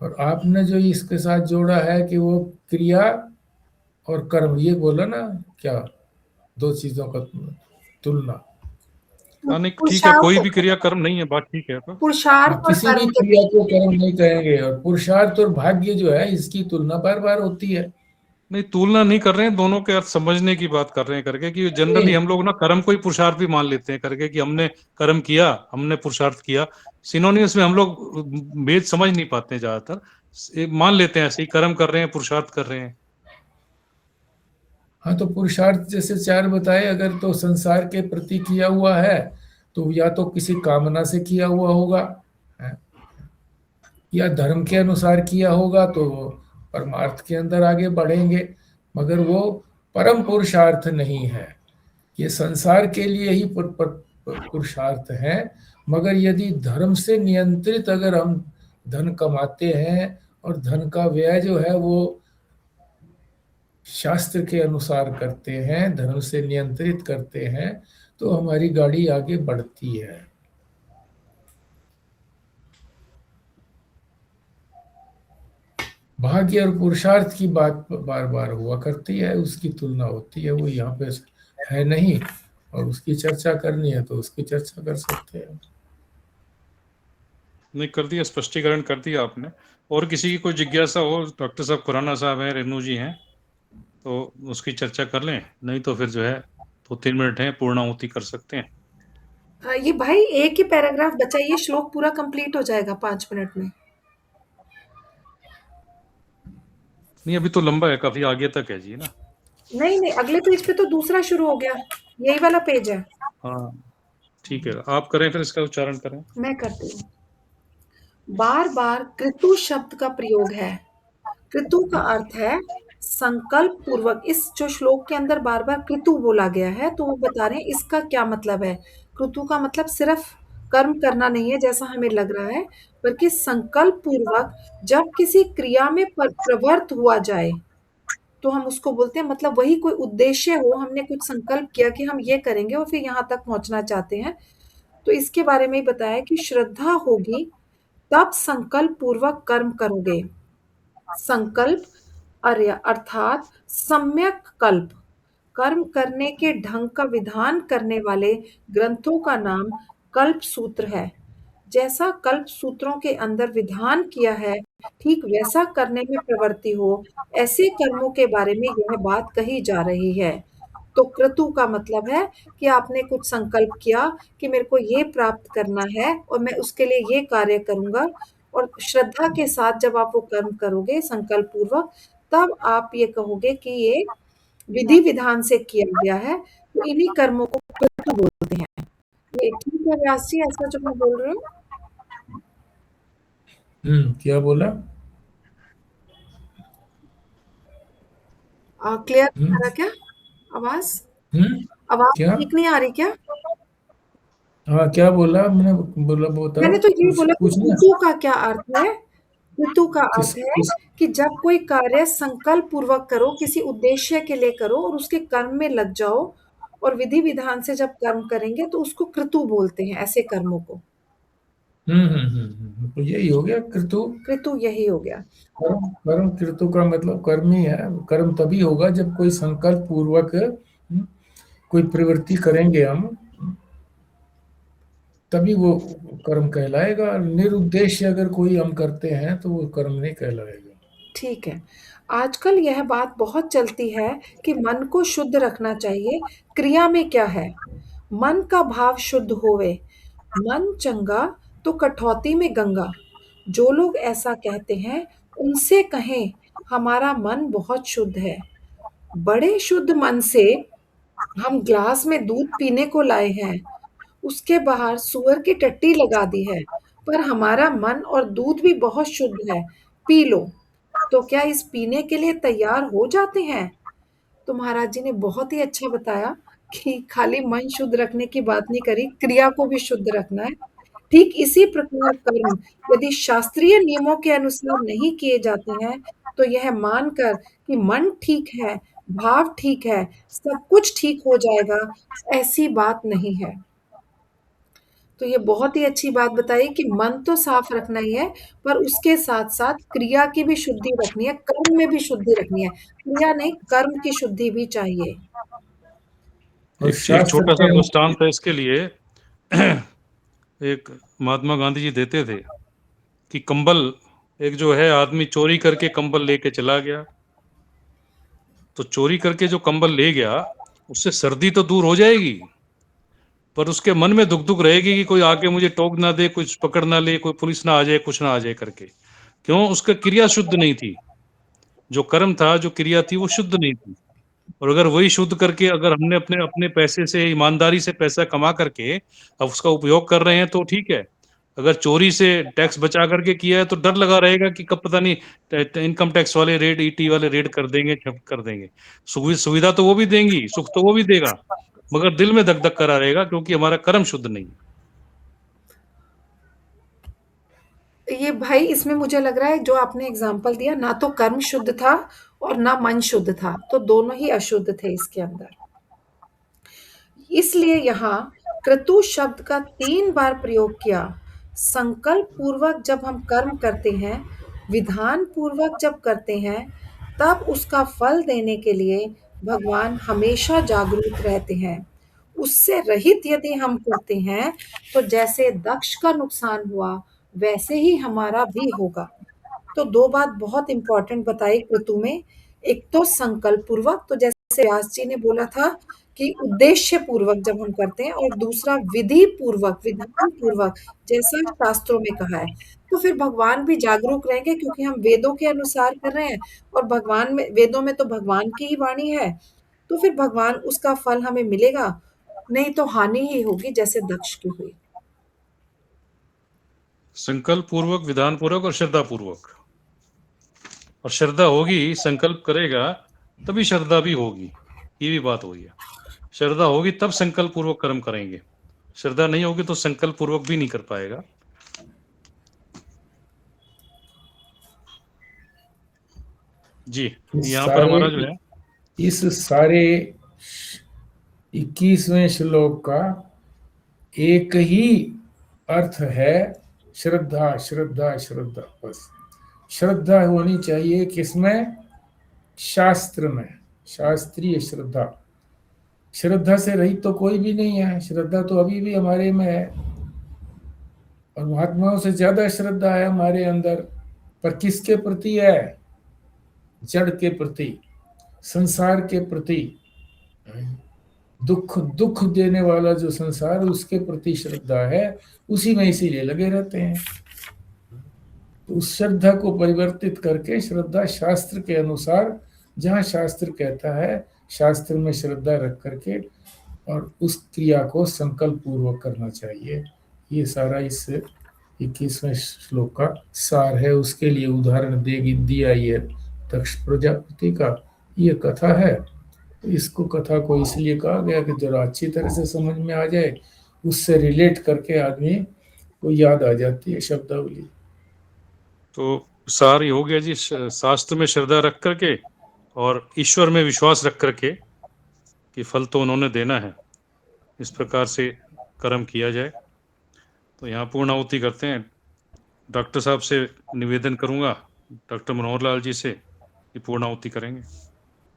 और आपने जो इसके साथ जोड़ा है कि वो क्रिया और कर्म, ये बोला ना, क्या दो चीजों का तुलना। हाँ, नहीं ठीक है, कोई पुरुषार्थ भी क्रिया कर्म नहीं है, बात ठीक है। तो हाँ, पुरुषार्थ और किसी भी कर्म के क्रिया बीच को कर्म नहीं कहेंगे। और पुरुषार्थ और भाग्य जो है, इसकी तुलना बार बार होती है। नहीं, तुलना नहीं कर रहे हैं, दोनों के अर्थ समझने की बात कर रहे हैं करके कि जनरली नहीं, हम लोग ना कर्म को ही पुरुषार्थ भी मान लेते हैं करके कि हमने कर्म किया, हमने पुरुषार्थ किया। सिनोनियस में हम लोग भेद समझ नहीं पाते हैं ज्यादातर, मान लेते हैं ऐसे ही कर्म कर रहे हैं, पुरुषार्थ कर रहे हैं। हाँ, तो पुरुषार्थ जैसे चार बताए, अगर तो संसार के प्रति किया हुआ है, तो या तो किसी कामना से किया हुआ होगा, है, या धर्म के अनुसार किया होगा, तो परमार्थ के अंदर आगे बढ़ेंगे। मगर वो परम पुरुषार्थ नहीं है। ये संसार के लिए ही पुरुषार्थ है। मगर यदि धर्म से नियंत्रित अगर हम धन कमाते हैं, और धन का व्यय जो है वो शास्त्र के अनुसार करते हैं, धर्म से नियंत्रित करते हैं, तो हमारी गाड़ी आगे बढ़ती है। भाग्य और पुरुषार्थ की बात बार बार हुआ करती है, उसकी तुलना होती है, वो यहाँ पे है नहीं। और उसकी चर्चा करनी है तो उसकी चर्चा कर सकते हैं। नहीं, कर दिया, स्पष्टीकरण कर दिया आपने। और किसी की कोई जिज्ञासा हो, डॉक्टर साहब खुराना साहब हैं, रेणु जी हैं, तो उसकी चर्चा कर लें। नहीं तो फिर जो है 2-3 मिनट है, पूर्णाहुति कर सकते हैं। ये भाई एक ही पैराग्राफ बचा, ये श्लोक पूरा कंप्लीट हो जाएगा 5 मिनट में। नहीं, अभी तो लंबा है, काफी आगे तक है जी ना। नहीं नहीं, अगले पेज पे तो दूसरा शुरू हो गया, यही वाला पेज है। हाँ, ठीक है, आप करें फिर इसका उच्चारण करें। मैं करती हूँ। बार बार कृतु शब्द का प्रयोग है। कृतु का अर्थ है संकल्प पूर्वक। इस जो श्लोक के अंदर बार बार कृतु बोला गया है, तो वो बता रहे हैं इसका क्या मतलब है। कृतु का मतलब सिर्फ कर्म करना नहीं है जैसा हमें लग रहा है, बल्कि संकल्प पूर्वक जब किसी क्रिया में प्रवृत्त हुआ जाए, तो हम उसको बोलते हैं, मतलब वही कोई उद्देश्य हो, हमने कुछ संकल्प किया कि हम ये करेंगे और फिर यहाँ तक पहुंचना चाहते हैं, तो इसके बारे में ही बताया कि श्रद्धा होगी तब संकल्प पूर्वक कर्म करोगे। संकल्प अर्य अर्थात सम्यक कल्प, कर्म करने के ढंग का विधान करने वाले ग्रंथों का नाम कल्प सूत्र है। जैसा कल्प सूत्रों के अंदर विधान किया है, ठीक वैसा करने में प्रवृत्ति हो, ऐसे कर्मों के बारे में यह बात कही जा रही है। तो क्रतु का मतलब है कि आपने कुछ संकल्प किया कि मेरे को ये प्राप्त करना है और मैं उसके लिए ये कार्य करूंगा, और श्रद्धा के साथ जब आप वो कर्म करोगे संकल्प पूर्वक, तब आप ये कहोगे कि ये विधि विधान से किया गया है। तो इन्हीं कर्मों को क्रतु बोलते हैं। ये ठीक है व्यास जी, ऐसा जो मैं बोल रही हूँ? क्या बोला? क्लियर नहीं आ हम्म रहा क्या आवाज? हम्म आवाज क्या? ठीक नहीं आ रही क्या? हाँ, क्या बोला? मैंने बोला, बताओ, मैंने तो यही कुछ बोला कि पूछना। ऋतु का क्या अर्थ है। ऋतु का किस अर्थ है किस कि जब कोई कार्य संकल्प पूर्वक करो, किसी उद्देश्य के लिए करो और उसके कर्म में लग जाओ, और विधि विधान से जब कर्म करेंगे तो उसको कृतु बोलते हैं, ऐसे कर्मों को। तो यही हो गया कृतु। कृतु यही हो गया। कर्म कर्म कृतु का मतलब कर्म ही है। कर्म तभी होगा जब कोई संकल्प पूर्वक कोई प्रवृत्ति करेंगे हम, तभी वो कर्म कहलाएगा। निरुद्देश्य अगर कोई हम करते हैं तो वो कर्म नहीं कहलाएगा। ठीक है। आजकल यह बात बहुत चलती है कि मन को शुद्ध रखना चाहिए। क्रिया में क्या है? मन का भाव शुद्ध होवे, मन चंगा तो कठौती में गंगा। जो लोग ऐसा कहते हैं, उनसे कहें हमारा मन बहुत शुद्ध है। बड़े शुद्ध मन से हम ग्लास में दूध पीने को लाए हैं, उसके बाहर सुअर की टट्टी लगा दी है, पर हमारा मन और दूध भी बहुत शुद्ध है, पी लो। तो क्या इस पीने के लिए तैयार हो जाते हैं? तो महाराज जी ने बहुत ही अच्छा बताया कि खाली मन शुद्ध रखने की बात नहीं करी, क्रिया को भी शुद्ध रखना है। ठीक इसी प्रकार कर्म यदि शास्त्रीय नियमों के अनुसार नहीं किए जाते हैं, तो यह मानकर कि मन ठीक है, भाव ठीक है, सब कुछ ठीक हो जाएगा, ऐसी बात नहीं है। तो ये बहुत ही अच्छी बात बताई कि मन तो साफ रखना ही है, पर उसके साथ-साथ क्रिया की भी शुद्धि रखनी है, कर्म में भी शुद्धि रखनी है। क्रिया नहीं, कर्म की शुद्धि भी चाहिए। और एक शास्त्र छोटा सा के दृष्टांत है इसके लिए। एक महात्मा गांधी जी देते थे कि कंबल, एक जो है आदमी चोरी करके कंबल लेके चला गया, तो चोरी करके जो कंबल ले गया उससे सर्दी तो दूर हो जाएगी, पर उसके मन में दुख दुख रहेगी कि कोई आके मुझे टोक ना दे, कुछ पकड़ ना ले, कोई पुलिस ना आ जाए, कुछ ना आ जाए करके। क्यों? उसका क्रिया शुद्ध नहीं थी, जो कर्म था, जो क्रिया थी, वो शुद्ध नहीं थी। और अगर वही शुद्ध करके अगर हमने अपने अपने पैसे से, ईमानदारी से पैसा कमा करके अब उसका उपयोग कर रहे हैं तो ठीक है। अगर चोरी से टैक्स बचा करके किया है तो डर लगा रहेगा कि कब पता नहीं इनकम टैक्स वाले रेड, ईटी वाले रेड कर देंगे, छप कर देंगे। सुविधा तो वो भी देंगी, सुख तो वो भी देगा, मगर दिल में धक धक करा रहेगा क्योंकि हमारा कर्म शुद्ध नहीं है। ये भाई इसमें मुझे लग रहा है जो आपने एग्जाम्पल दिया, ना तो कर्म शुद्ध था और ना मन शुद्ध था, तो दोनों ही अशुद्ध थे इसके अंदर। इसलिए यहाँ क्रतु शब्द का 3 बार प्रयोग किया। संकल्प पूर्वक जब हम कर्म करते हैं, विधान पूर्वक जब करते हैं, तब उसका फल देने के लिए भगवान हमेशा जागरूक रहते हैं। उससे रहित यदि हम करते हैं, तो जैसे दक्ष का नुकसान हुआ, वैसे ही हमारा भी होगा। तो 2 बात बहुत इम्पोर्टेंट बताई क्रतु में। एक तो संकल्प पूर्वक, तो जैसे व्यास जी ने बोला था कि उद्देश्य पूर्वक जब हम करते हैं, और दूसरा विधि पूर्वक, विधान पूर्वक, जैसा शास्त्रों में कहा है। तो फिर भगवान भी जागरूक रहेंगे क्योंकि हम वेदों के अनुसार कर रहे हैं, और भगवान में, वेदों में तो भगवान की ही वाणी है। तो फिर भगवान उसका फल हमें मिलेगा, नहीं तो हानि ही होगी जैसे दक्ष की हुई। संकल्प पूर्वक, विधान पूर्वक और श्रद्धा पूर्वक। और श्रद्धा होगी, संकल्प करेगा तभी श्रद्धा भी होगी, ये भी बात हुई है। श्रद्धा होगी तब संकल्प पूर्वक कर्म करेंगे, श्रद्धा नहीं होगी तो संकल्प पूर्वक भी नहीं कर पाएगा। जी, यहाँ पर हमारा जो है इस सारे 21वें श्लोक का एक ही अर्थ है, श्रद्धा श्रद्धा श्रद्धा। बस श्रद्धा होनी चाहिए किसमें? शास्त्र में, शास्त्रीय श्रद्धा। श्रद्धा से रहित तो कोई भी नहीं है। श्रद्धा तो अभी भी हमारे में है, और महात्माओं से ज्यादा श्रद्धा है हमारे अंदर। पर किसके प्रति है? जड़ के प्रति, संसार के प्रति। दुख दुख देने वाला जो संसार, उसके प्रति श्रद्धा है, उसी में इसीलिए लगे रहते हैं। तो उस श्रद्धा को परिवर्तित करके श्रद्धा शास्त्र के अनुसार, जहाँ शास्त्र कहता है, शास्त्र में श्रद्धा रख करके और उस क्रिया को संकल्प पूर्वक करना चाहिए। ये सारा इस 21वें श्लोक का सार है। उसके लिए उदाहरण दिया ये दक्ष प्रजापति का ये कथा है। इसको कथा को इसलिए कहा गया कि जरा अच्छी तरह से समझ में आ जाए, उससे रिलेट करके आदमी को याद आ जाती है शब्दावली। तो सार ये हो गया जी, शास्त्र में श्रद्धा रख करके और ईश्वर में विश्वास रख करके कि फल तो उन्होंने देना है, इस प्रकार से कर्म किया जाए। तो यहाँ पूर्णाहुति करते हैं। डॉक्टर साहब से निवेदन करूंगा, डॉक्टर मनोहर लाल जी से, कि पूर्णाहुति करेंगे।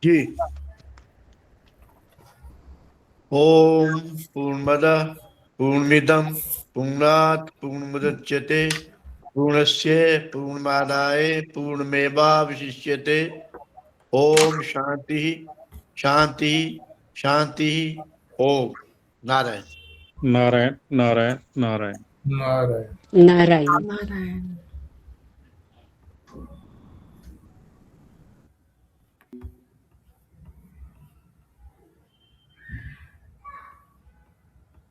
जी। ओम पूर्णमदः पूर्णमिदं पूर्णात् पूर्णमुदच्यते पूर्णस्य पूर्णमादाय पूर्णमेवावशिष्यते। ओम शांति शांति शांति। ओम नारायण नारायण नारायण नारायण। नारायण नारायण। नारायण।